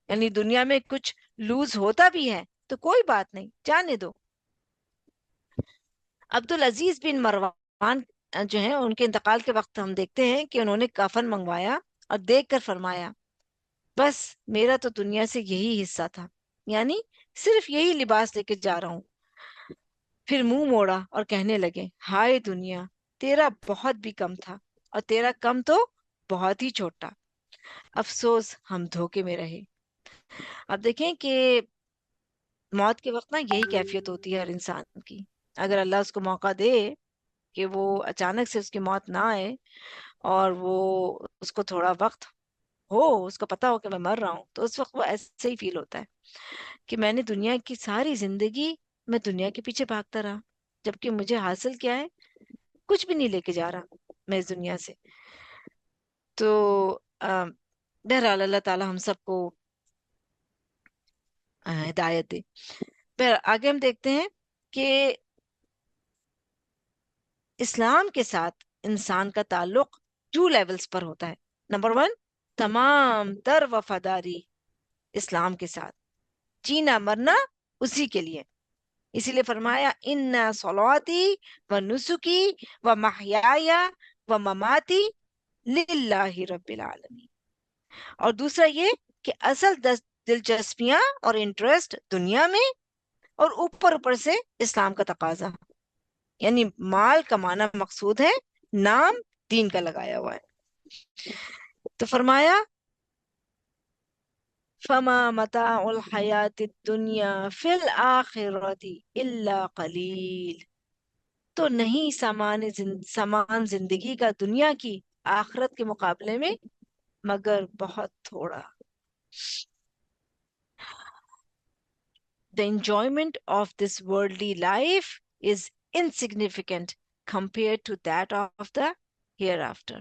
یعنی دنیا میں کچھ لوز ہوتا بھی ہے تو کوئی بات نہیں، جانے دو۔ عبدالعزیز بن مروان جو ہیں ان کے انتقال کے وقت ہم دیکھتے ہیں کہ انہوں نے کفن منگوایا اور دیکھ کر فرمایا بس میرا تو دنیا سے یہی حصہ تھا، یعنی صرف یہی لباس لے کے جا رہا ہوں۔ پھر منہ موڑا اور کہنے لگے ہائے دنیا، تیرا بہت بھی کم تھا اور تیرا کم تو بہت ہی چھوٹا، افسوس ہم دھوکے میں رہے۔ اب دیکھیں کہ موت کے وقت نا یہی کیفیت ہوتی ہے ہر انسان کی، اگر اللہ اس کو موقع دے کہ وہ اچانک سے اس کی موت نہ آئے اور وہ اس کو تھوڑا وقت ہو، اس کو پتا ہو کہ میں مر رہا ہوں، تو اس وقت وہ ایسے ہی فیل ہوتا ہے کہ میں نے دنیا کی ساری زندگی میں دنیا کے پیچھے بھاگتا رہا، جبکہ مجھے حاصل کیا ہے؟ کچھ بھی نہیں لے کے جا رہا میں اس دنیا سے۔ تو بہرحال اللہ تعالی ہم سب کو ہدایت دے۔ پھر آگے ہم دیکھتے ہیں کہ اسلام کے ساتھ انسان کا تعلق 2 لیولز پر ہوتا ہے۔ نمبر 1، تمام تر وفاداری اسلام کے ساتھ، جینا مرنا اسی کے لیے۔ اسی لیے فرمایا ان صلاتی و نسکی و محیای و مماتی للہ رب العالمین۔ اور دوسرا یہ کہ اصل دلچسپیاں اور انٹرسٹ دنیا میں، اور اوپر سے اسلام کا تقاضا، یعنی مال کمانا مقصود ہے، نام دین کا لگایا ہوا ہے۔ تو فرمایا فما متاع الحیات الدنیا فی الآخرۃ الا قلیل، تو نہیں سامان زندگی کا دنیا کی آخرت کے مقابلے میں مگر بہت تھوڑا۔ The enjoyment of this worldly life is insignificant compared to that of the hereafter.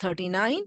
39.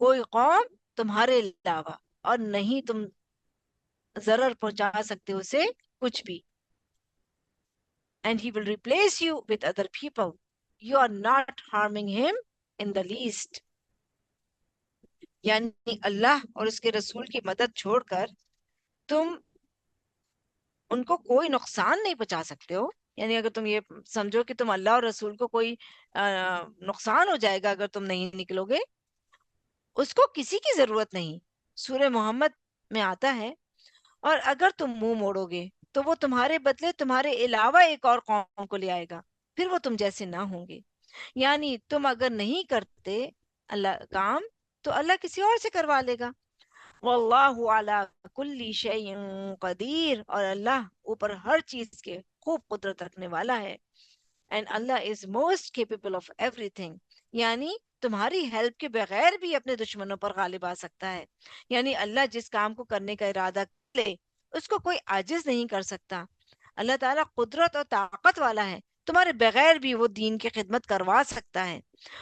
کوئی قوم تمہارے علاوہ، اور نہیں تم ضرر پہنچا سکتے اسے کچھ بھی. And he will replace you with other people. You are not harming him in the least. یعنی اللہ اور اس کے رسول کی مدد چھوڑ کر تم ان کو کوئی نقصان نہیں پہنچا سکتے ہو. یعنی اگر تم یہ سمجھو کہ تم اللہ اور رسول کو کوئی نقصان ہو جائے گا اگر تم نہیں نکلو گے، اس کو کسی کی ضرورت نہیں. سورہ محمد میں آتا ہے، اور اگر تم منہ موڑو گے تو وہ تمہارے بدلے تمہارے علاوہ ایک اور قوم کو لے آئے گا، پھر وہ تم جیسے نہ ہوں گے. یعنی تم اگر نہیں کرتے اللہ کام تو اللہ کسی اور سے کروا لے گا. واللہ علی کل شیء قدیر، اور اللہ اوپر ہر چیز کے خوب قدرت رکھنے والا ہے. And Allah is most capable of every thing, یعنی تمہاری ہیلپ کے بغیر بھی اپنے دشمنوں پر غالب آ سکتا ہے. یعنی اللہ جس کام کو کرنے کا ارادہ لے اس کو کوئی عاجز نہیں کر سکتا. اللہ تعالیٰ قدرت اور طاقت والا ہے، تمہارے بغیر بھی وہ دین کی خدمت کروا سکتا ہے.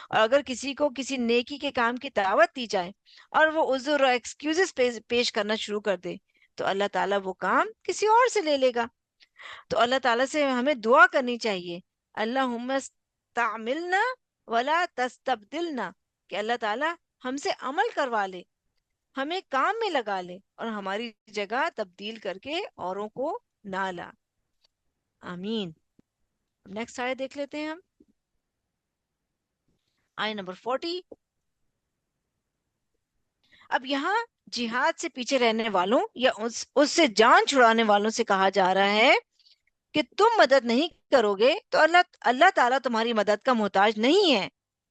اور اگر کسی کو کسی نیکی کے کام کی دعوت دی جائے اور وہ عذر اور ایکسکیوزز پیش کرنا شروع کر دے تو اللہ تعالیٰ وہ کام کسی اور سے لے لے گا. تو اللہ تعالیٰ سے ہمیں دعا کرنی چاہیے، اللہم استعملنا ولا تستبدلنا، کہ اللہ تعالیٰ ہم سے عمل کروا لے، ہمیں کام میں لگا لے، اور ہماری جگہ تبدیل کر کے اوروں کو نہ لا. آمین. نیکسٹ آیت دیکھ لیتے ہیں ہم، آیت نمبر 40. اب یہاں جہاد سے پیچھے رہنے والوں یا اس سے جان چھڑانے والوں سے کہا جا رہا ہے کہ تم مدد نہیں کرو گے تو اللہ تعالیٰ تمہاری مدد کا محتاج نہیں ہے.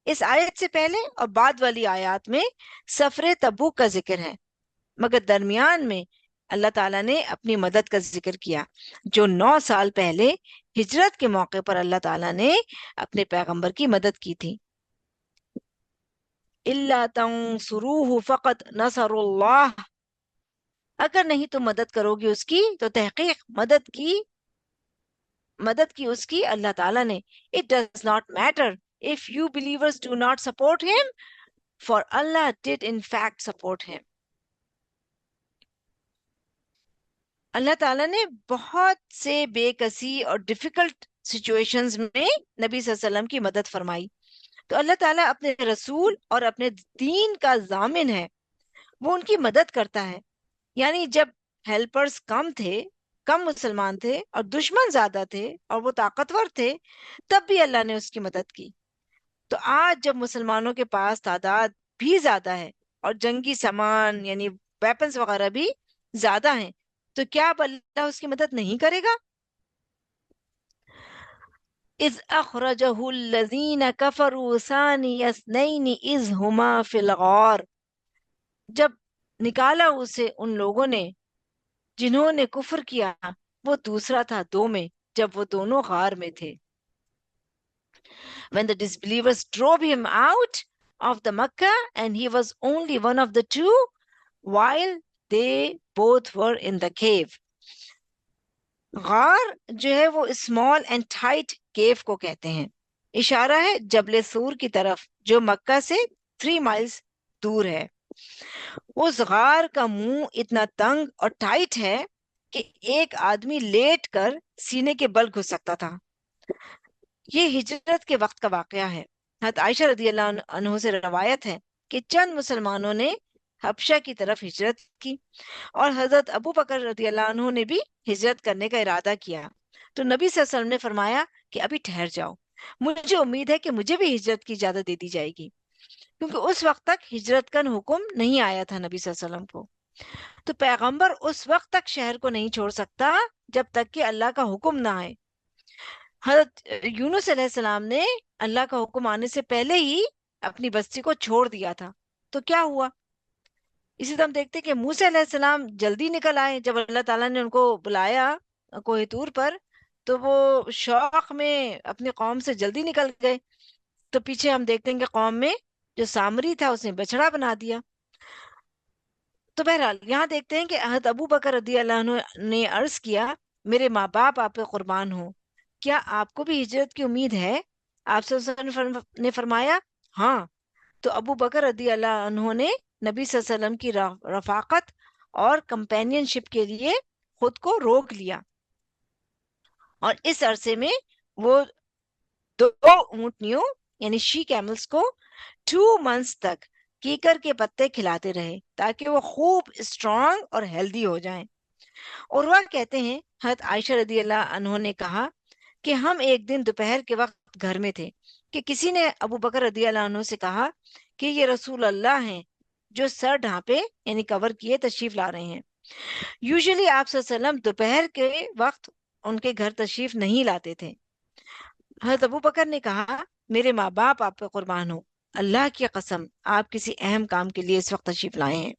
اس آیت سے پہلے اور بعد والی آیات میں سفر تبوک کا ذکر ہے، مگر درمیان میں اللہ تعالیٰ نے اپنی مدد کا ذکر کیا جو 9 سال پہلے ہجرت کے موقع پر اللہ تعالیٰ نے اپنے پیغمبر کی مدد کی تھی. اِلَّا تَنْصُرُوهُ فَقَدْ نَصَرُ اللَّهِ، اگر نہیں تم مدد کرو گی اس کی تو تحقیق مدد کی اس کی اللہ تعالیٰ نے. It does not matter if you believers do not support him, for Allah did in fact support him. اللہ تعالیٰ نے بہت سے بے کسی اور ڈیفیکلٹ سچویشنز میں نبی صلی اللہ علیہ وسلم کی مدد فرمائی. تو اللہ تعالیٰ اپنے رسول اور اپنے دین کا ضامن ہے، وہ ان کی مدد کرتا ہے. یعنی جب ہیلپرز کم مسلمان تھے اور دشمن زیادہ تھے اور وہ طاقتور تھے، تب بھی اللہ نے اس کی مدد کی. تو آج جب مسلمانوں کے پاس تعداد بھی زیادہ ہے اور جنگی سامان یعنی ویپنز وغیرہ بھی زیادہ ہیں، تو کیا اب اللہ اس کی مدد نہیں کرے گا؟ اذ اخرجہ الذین کفروا ثانی اثنین اذ ہما فی الغار، جب نکالا اسے ان لوگوں نے جنہوں نے کفر کیا، وہ دوسرا تھا 2 میں جب وہ دونوں غار میں تھے. When the disbelievers drove him out of the Makkah and he was only one of the 2 while they both were in the cave. غار جو ہے وہ اسمال اینڈ ٹائٹ کیو کو کہتے ہیں، اشارہ ہے جبل سور کی طرف جو مکہ سے 3 مائلز دور ہے. اس غار کا منہ اتنا تنگ اور ٹائٹ ہے کہ ایک آدمی لیٹ کر سینے کے بل گھس سکتا تھا. یہ ہجرت کے وقت کا واقعہ ہے. حضرت عائشہ رضی اللہ عنہ سے روایت ہے کہ چند مسلمانوں نے حبشہ کی طرف ہجرت کی اور حضرت ابو بکر رضی اللہ عنہ نے بھی ہجرت کرنے کا ارادہ کیا. تو نبی صلی اللہ علیہ وسلم نے فرمایا کہ ابھی ٹھہر جاؤ، مجھے امید ہے کہ مجھے بھی ہجرت کی اجازت دے دی جائے گی، کیونکہ اس وقت تک ہجرت کا حکم نہیں آیا تھا نبی صلی اللہ علیہ وسلم کو. تو پیغمبر اس وقت تک شہر کو نہیں چھوڑ سکتا جب تک کہ اللہ کا حکم نہ آئے. حضرت یونس علیہ السلام نے اللہ کا حکم آنے سے پہلے ہی اپنی بستی کو چھوڑ دیا تھا. تو کیا ہوا؟ اسی طرح ہم دیکھتے کہ موسیٰ علیہ السلام جلدی نکل آئے. جب اللہ تعالیٰ نے ان کو بلایا کوہ طور پر تو وہ شوق میں اپنی قوم سے جلدی نکل گئے. تو پیچھے ہم دیکھتے ہیں کہ قوم میں جو سامری تھا اس نے بچڑا بنا دیا. تو بہرحال یہاں دیکھتے ہیں کہ حضرت ابو بکر رضی اللہ عنہ نے عرض کیا، میرے ماں باپ آپ پہ قربان ہوں، کیا آپ کو بھی ہجرت کی امید ہے؟ آپ صلی اللہ علیہ وسلم نے فرمایا ہاں. تو ابو بکر رضی اللہ عنہ نے نبی صلی اللہ علیہ وسلم کی رفاقت اور کمپینین شپ کے لیے خود کو روک لیا، اور اس عرصے میں وہ 2 اونٹنیوں یعنی شی کیملز کو 2 months تک کیکر کے پتے کھلاتے رہے تاکہ وہ خوب اسٹرانگ اور ہیلدی ہو جائیں۔ اور وہ کہتے ہیں حضرت عائشہ رضی اللہ عنہ نے کہا کہ ہم ایک دن دوپہر کے وقت گھر میں تھے کہ کسی نے ابو بکر رضی اللہ عنہ سے کہا کہ یہ رسول اللہ ہیں جو سر ڈھانپے یعنی کور کیے تشریف لا رہے ہیں۔ یوزلی آپ صلی اللہ علیہ وسلم دوپہر کے وقت ان کے گھر تشریف نہیں لاتے تھے۔ حضرت ابو بکر نے کہا میرے ماں باپ آپ پہ قربان ہو، اللہ کی قسم آپ کسی اہم کام کے لیے اس وقت تشریف لائے ہیں۔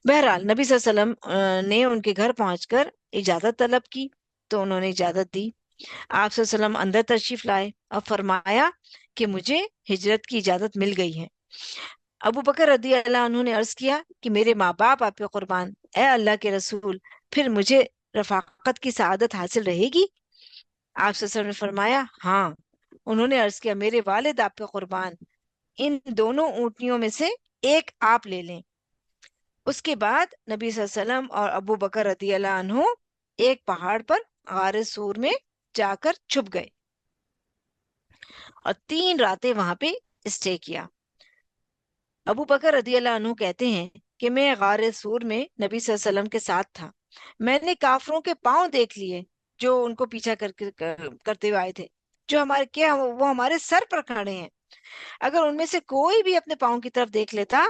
بہرحال نبی صلی اللہ علیہ وسلم نے ان کے گھر پہنچ کر اجازت طلب کی تو انہوں نے اجازت دی۔ آپ صلی اللہ علیہ وسلم اندر تشریف لائے اور فرمایا کہ مجھے ہجرت کی اجازت مل گئی ہے۔ ابو بکر رضی اللہ عنہ نے عرض کیا کہ میرے ماں باپ آپ پہ قربان، اے اللہ کے رسول پھر مجھے رفاقت کی سعادت حاصل رہے گی؟ آپ صلی اللہ علیہ وسلم نے فرمایا ہاں۔ انہوں نے عرض کیا میرے والد آپ پہ قربان، ان دونوں اونٹنیوں میں سے ایک آپ لے لیں۔ اس کے بعد نبی صلی اللہ علیہ وسلم اور ابو بکر رضی اللہ عنہ ایک پہاڑ پر غار سور میں جا کر چھپ گئے اور 3 راتیں وہاں پہ اسٹے کیا۔ ابو بکر رضی اللہ عنہ کہتے ہیں کہ میں غار سور میں نبی صلی اللہ علیہ وسلم کے ساتھ تھا، میں نے کافروں کے پاؤں دیکھ لیے جو ان کو پیچھا کرتے ہوئے آئے تھے، جو وہ ہمارے سر پر کھڑے ہیں، اگر ان میں سے کوئی بھی اپنے پاؤں کی طرف دیکھ لیتا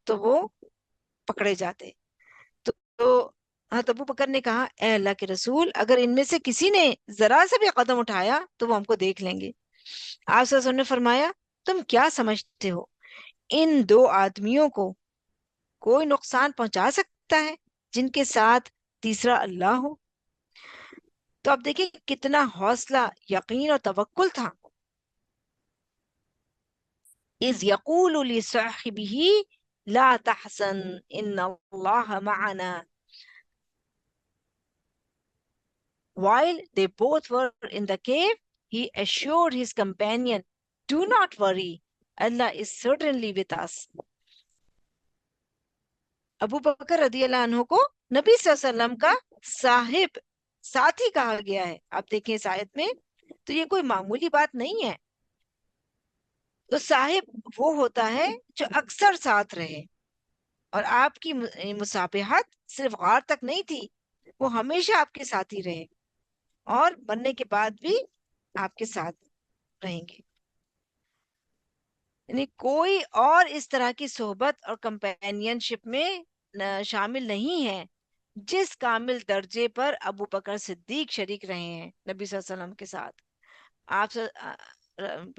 تو وہ پکڑے جاتے۔ تو حضرت ابو بکر نے کہا اے اللہ کے رسول اگر ان میں سے کسی نے ذرا سا بھی قدم اٹھایا تو وہ ہم کو دیکھ لیں گے۔ آپ صلی اللہ علیہ وسلم نے فرمایا تم کیا سمجھتے ہو ان 2 آدمیوں کو کوئی نقصان پہنچا سکتا ہے جن کے ساتھ تیسرا اللہ ہو؟ تو اب دیکھیں کتنا حوصلہ، یقین اور توکل تھا۔ اذ یقول لصاحبہ لا تحزن ان اللہ معنا while they both were in the cave he assured his companion do not worry Allah is certainly with us۔ ابو بکر رضی اللہ عنہ کو نبی صلی اللہ علیہ وسلم کا صاحب ساتھی کہا گیا ہے۔ آپ دیکھیں اس آیت میں تو یہ کوئی معمولی بات نہیں ہے۔ تو صاحب وہ ہوتا ہے جو اکثر ساتھ رہے، اور آپ کی مصابحت صرف غار تک نہیں تھی، وہ ہمیشہ آپ کے ساتھ ہی رہے اور مرنے کے بعد بھی آپ کے ساتھ رہیں گے۔ یعنی کوئی اور اس طرح کی صحبت اور کمپینین شپ میں شامل نہیں ہے جس کامل درجے پر ابو بکر صدیق شریک رہے ہیں نبی صلی اللہ علیہ وسلم کے ساتھ۔ آپ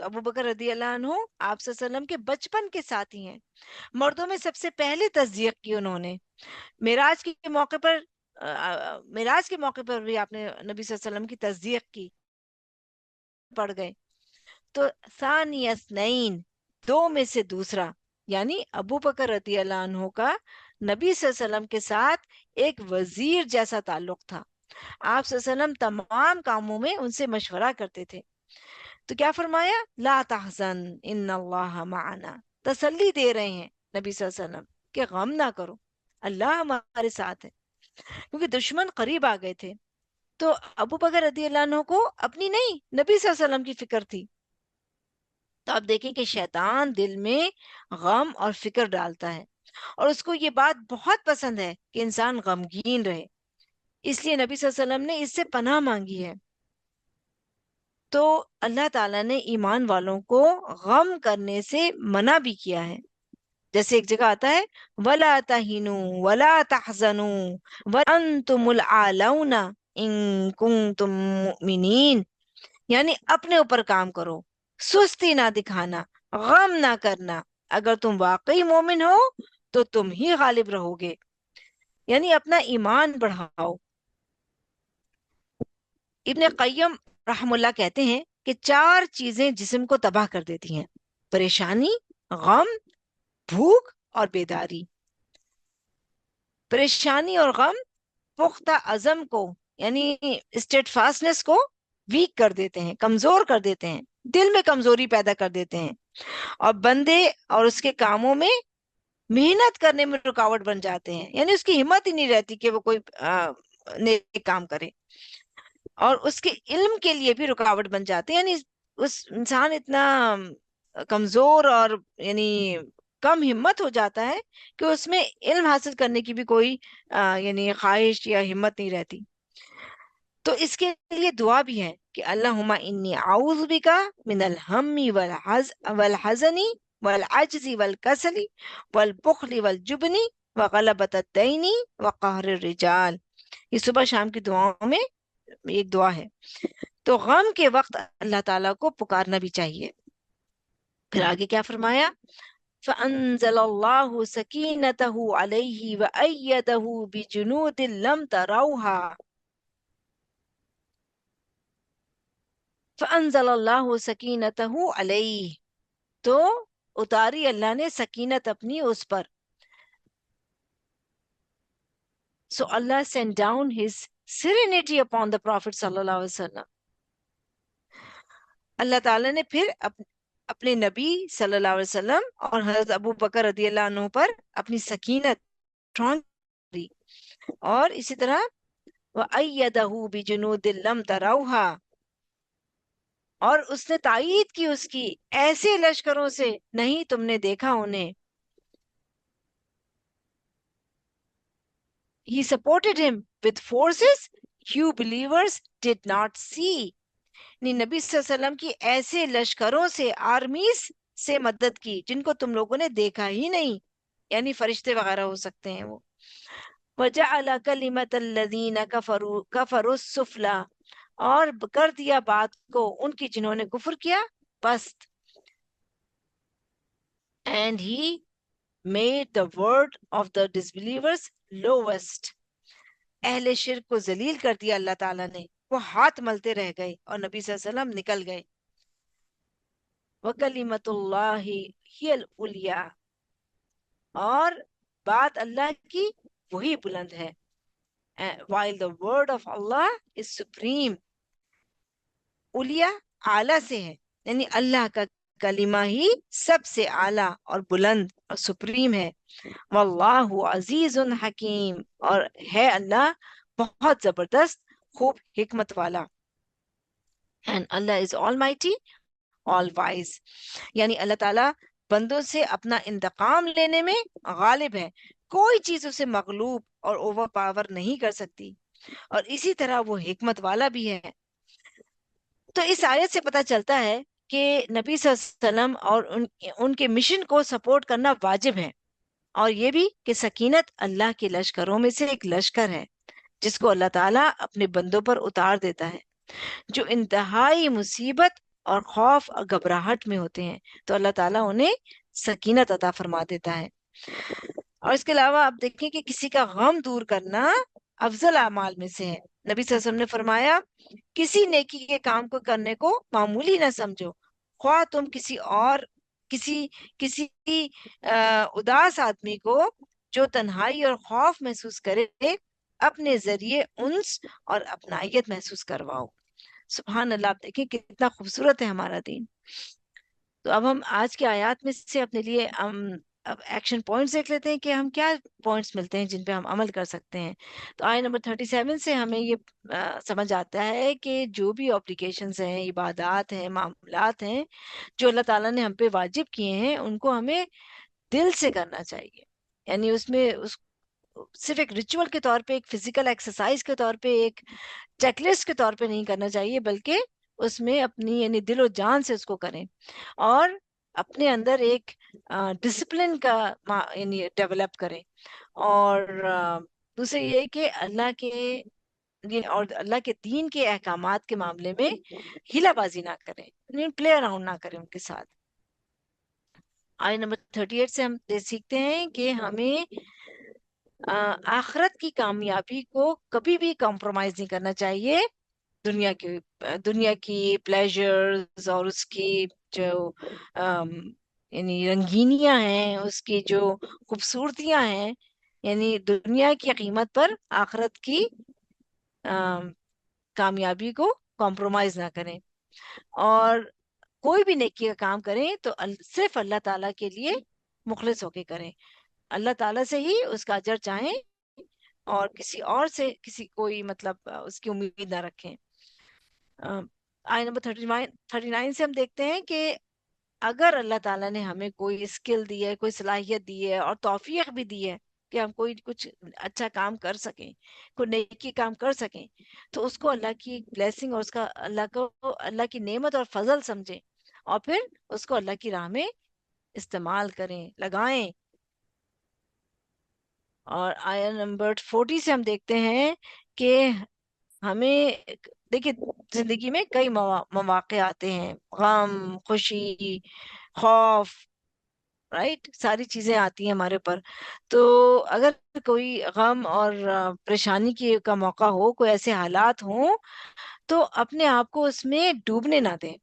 ابو بکر رضی اللہ عنہ آپ صلی اللہ علیہ وسلم کے بچپن کے ساتھی ہیں، مردوں میں سب سے پہلے تصدیق کی انہوں نے۔ معراج کے موقع پر بھی آپ نے نبی صلی اللہ علیہ وسلم کی تصدیق کی، پڑھ گئے۔ تو ثانی اثنین 2 میں سے دوسرا، یعنی ابو بکر رضی اللہ عنہ کا نبی صلی اللہ علیہ وسلم کے ساتھ ایک وزیر جیسا تعلق تھا۔ آپ صلی اللہ علیہ وسلم تمام کاموں میں ان سے مشورہ کرتے تھے۔ تو کیا فرمایا لا تحزن ان اللہ معنا، تسلی دے رہے ہیں نبی صلی اللہ علیہ وسلم کہ غم نہ کرو، اللہ ہمارے ساتھ ہے، کیونکہ دشمن قریب آ گئے تھے۔ تو ابو بکر رضی اللہ عنہ کو اپنی نہیں نبی صلی اللہ علیہ وسلم کی فکر تھی۔ تو آپ دیکھیں کہ شیطان دل میں غم اور فکر ڈالتا ہے، اور اس کو یہ بات بہت پسند ہے کہ انسان غمگین رہے، اس لیے نبی صلی اللہ علیہ وسلم نے اس سے پناہ مانگی ہے۔ تو اللہ تعالیٰ نے ایمان والوں کو غم کرنے سے منع بھی کیا ہے، جیسے ایک جگہ آتا ہے وَلَا تَهِنُوا وَلَا تَحْزَنُوا وَأَنْتُمُ الْأَعْلَوْنَ إِن كُنتُم مُؤْمِنِينَ، یعنی اپنے اوپر کام کرو، سستی نہ دکھانا، غم نہ کرنا، اگر تم واقعی مومن ہو تو تم ہی غالب رہو گے، یعنی اپنا ایمان بڑھاؤ۔ ابن قیم رحم اللہ کہتے ہیں کہ 4 چیزیں جسم کو تباہ کر دیتی ہیں: پریشانی، غم، بھوک اور بیداری۔ پریشانی اور غم پختہ عزم کو یعنی اسٹیٹ فاسٹنس کو ویک کر دیتے ہیں، کمزور کر دیتے ہیں، دل میں کمزوری پیدا کر دیتے ہیں، اور بندے اور اس کے کاموں میں محنت کرنے میں رکاوٹ بن جاتے ہیں، یعنی اس کی ہمت ہی نہیں رہتی کہ وہ کوئی نیک کام کرے، اور اس کے علم کے لیے بھی رکاوٹ بن جاتے ہیں، یعنی اس انسان اتنا کمزور اور یعنی کم ہمت ہو جاتا ہے کہ اس میں علم حاصل کرنے کی بھی کوئی یعنی خواہش یا ہمت نہیں رہتی۔ تو اس کے لیے دعا بھی ہے کہ اللہم انی اعوذ بکا من الہم والحزن والعجز والکسل والبخل والجبن وغلبۃ الدین وقہر الرجال۔ یہ صبح شام کی دعاؤں میں ایک دعا ہے۔ تو غم کے وقت اللہ تعالیٰ کو پکارنا بھی چاہیے۔ پھر آگے کیا فرمایا؟ فَأَنزَلَ اللَّهُ سَكِينَتَهُ عَلَيْهِ وَأَيَّدَهُ بِجُنُودٍ لَمْ تَرَوْهَا۔ فَأَنزَلَ اللَّهُ سَكِينَتَهُ عَلَيْهِ، تو اتاری اللہ نے سکینت اپنی اس پر۔ So Allah sent down his serenity upon the Prophet sallallahu alaihi wasallam۔ اللہ تعالیٰ نے پھر اپنے نبی صلی اللہ علیہ وسلم اور حضرت ابو بکر رضی اللہ عنہ پر اپنی سکینت strong دی، اور اسی طرح وَأَيَّدَهُ بِجُنُودٍ لَمْ تَرَوْهَا، اور اس نے تائید کی اس کی ایسے لشکروں سے نہیں تم نے دیکھا انہیں۔ He supported him with forces you believers did not see۔ یعنی نبی صلی اللہ علیہ وسلم کی ایسے لشکروں سے، آرمیز سے مدد کی جن کو تم لوگوں نے دیکھا ہی نہیں، یعنی فرشتے وغیرہ ہو سکتے ہیں وہ۔ وَجَعَلَ كَلِمَةَ الَّذِينَ كَفَرُوا السُّفْلَى، اور کر دیا بات کو ان کی جنہوں نے کفر کیا پست۔ And he made the word of the disbelievers lowest۔ اہل شرک کو ذلیل کر دیا اللہ تعالیٰ نے، وہ ہاتھ ملتے رہ گئے اور نبی صلی اللہ علیہ وسلم نکل گئے۔ وَكَلِمَةُ اللَّهِ هِيَ الْعُلْيَا، اور بات اللہ کی وہی بلند ہے۔ while the word of Allah is supreme۔ اولیا اعلیٰ سے ہے، یعنی اللہ کا کلمہ ہی سب سے اعلیٰ اور بلند اور سپریم ہے۔ واللہ عزیز حکیم، اور ہے اللہ بہت زبردست خوب حکمت والا۔ and Allah is almighty all wise، یعنی اللہ تعالیٰ بندوں سے اپنا انتقام لینے میں غالب ہے، کوئی چیز اسے مغلوب اور اوور پاور نہیں کر سکتی، اور اسی طرح وہ حکمت والا بھی ہے۔ تو اس آیت سے پتہ چلتا ہے کہ نبی صلی اللہ علیہ وسلم اور ان کے مشن کو سپورٹ کرنا واجب ہے، اور یہ بھی کہ سکینت اللہ کے لشکروں میں سے ایک لشکر ہے جس کو اللہ تعالیٰ اپنے بندوں پر اتار دیتا ہے، جو انتہائی مصیبت اور خوف اور گھبراہٹ میں ہوتے ہیں، تو اللہ تعالیٰ انہیں سکینت عطا فرما دیتا ہے۔ اور اس کے علاوہ آپ دیکھیں کہ کسی کا غم دور کرنا افضل اعمال میں سے ہے۔ نبی صلی اللہ علیہ وسلم نے فرمایا کسی نیکی کے کام کو کرنے کو معمولی نہ سمجھو، خواہ تم کسی اداس آدمی کو جو تنہائی اور خوف محسوس کرے اپنے ذریعے انس اور اپنائیت محسوس کرواؤ۔ سبحان اللہ، آپ دیکھیں کتنا خوبصورت ہے ہمارا دین۔ تو اب ہم آج کی آیات میں سے اپنے لیے اب ایکشن پوائنٹس دیکھ لیتے ہیں کہ ہم کیا پوائنٹس ملتے ہیں جن پہ ہم عمل کر سکتے ہیں۔ تو آیت نمبر 37 سے ہمیں یہ سمجھ آتا ہے کہ جو بھی اپلیکیشنز ہیں، عبادات ہیں، معاملات ہیں جو اللہ تعالیٰ نے ہم پہ واجب کیے ہیں، ان کو ہمیں دل سے کرنا چاہیے، یعنی اس میں صرف ایک ریچول کے طور پہ، ایک فزیکل ایکسرسائز کے طور پہ، ایک چیک لسٹ کے طور پہ نہیں کرنا چاہیے، بلکہ اس میں اپنی یعنی دل و جان سے اس کو کریں، اور اپنے اندر ایک ڈسپلن کا یعنی ڈیولپ کریں، اور دوسرے یہ کہ اللہ کے دین کے احکامات کے معاملے میں ہیلا بازی نہ کریں، پلے اراؤنڈ نہ کریں ان کے ساتھ۔ آیت نمبر 38 سے ہم سیکھتے ہیں کہ ہمیں آخرت کی کامیابی کو کبھی بھی کمپرومائز نہیں کرنا چاہیے دنیا کی پلیجرز اور اس کی جو یعنی رنگینیاں ہیں، اس کی جو خوبصورتیاں ہیں، یعنی دنیا کی قیمت پر آخرت کی کامیابی کو کمپرومائز نہ کریں۔ اور کوئی بھی نیکی کا کام کریں تو صرف اللہ تعالیٰ کے لیے مخلص ہو کے کریں، اللہ تعالیٰ سے ہی اس کا اجر چاہیں اور کسی اور سے کسی کوئی مطلب اس کی امید نہ رکھیں۔ آیت نمبر 39 سے ہم دیکھتے ہیں کہ اگر اللہ تعالیٰ نے ہمیں کوئی اسکل دی ہے، کوئی صلاحیت دی ہے اور توفیق بھی دی ہے کہ ہم کوئی کچھ اچھا کام کر سکیں، کوئی نیکی کام کر سکیں، تو اس کو اللہ کی بلیسنگ اور اس کا اللہ کی نعمت اور فضل سمجھیں اور پھر اس کو اللہ کی راہ میں استعمال کریں، لگائیں۔ اور آیت نمبر 40 سے ہم دیکھتے ہیں کہ ہمیں دیکھیے زندگی میں کئی مواقع آتے ہیں، غم، خوشی، خوف، رائٹ، ساری چیزیں آتی ہیں ہمارے پر۔ تو اگر کوئی غم اور پریشانی کا موقع ہو، کوئی ایسے حالات ہوں، تو اپنے آپ کو اس میں ڈوبنے نہ دیں،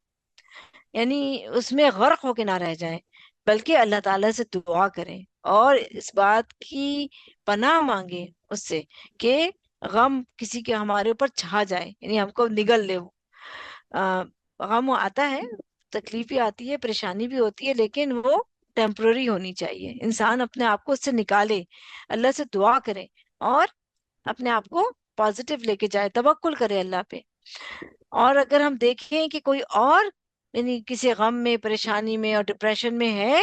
یعنی اس میں غرق ہو کے نہ رہ جائیں، بلکہ اللہ تعالیٰ سے دعا کریں اور اس بات کی پناہ مانگیں اس سے کہ غم کسی کے ہمارے اوپر چھا جائے، یعنی ہم کو نگل لے وہ۔ غم آتا ہے، تکلیف بھی آتی ہے، پریشانی بھی ہوتی ہے، لیکن وہ ٹیمپرری ہونی چاہیے۔ انسان اپنے آپ کو اس سے نکالے، اللہ سے دعا کرے اور اپنے آپ کو پازیٹیو لے کے جائے، توکل کرے اللہ پہ۔ اور اگر ہم دیکھیں کہ کوئی اور یعنی کسی غم میں، پریشانی میں اور ڈپریشن میں ہے،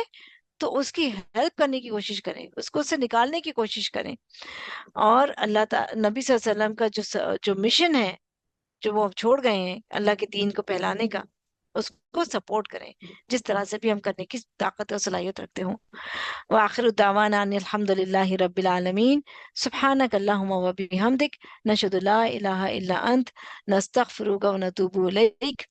تو اس کی ہیلپ کرنے کی کوشش کریں، اس کو اس سے نکالنے کی کوشش کریں۔ اور اللہ تعالی نبی صلی اللہ علیہ وسلم کا جو مشن ہے، جو وہ چھوڑ گئے ہیں اللہ کے دین کو پھیلانے کا، اس کو سپورٹ کریں جس طرح سے بھی ہم کرنے کی طاقت اور صلاحیت رکھتے ہوں۔ وآخر دعوانا ان الحمد للہ رب العالمین، سبحانک اللہم و بحمدک، نشہد لا الہ الا انت، نستغفرک و نتوب الیک۔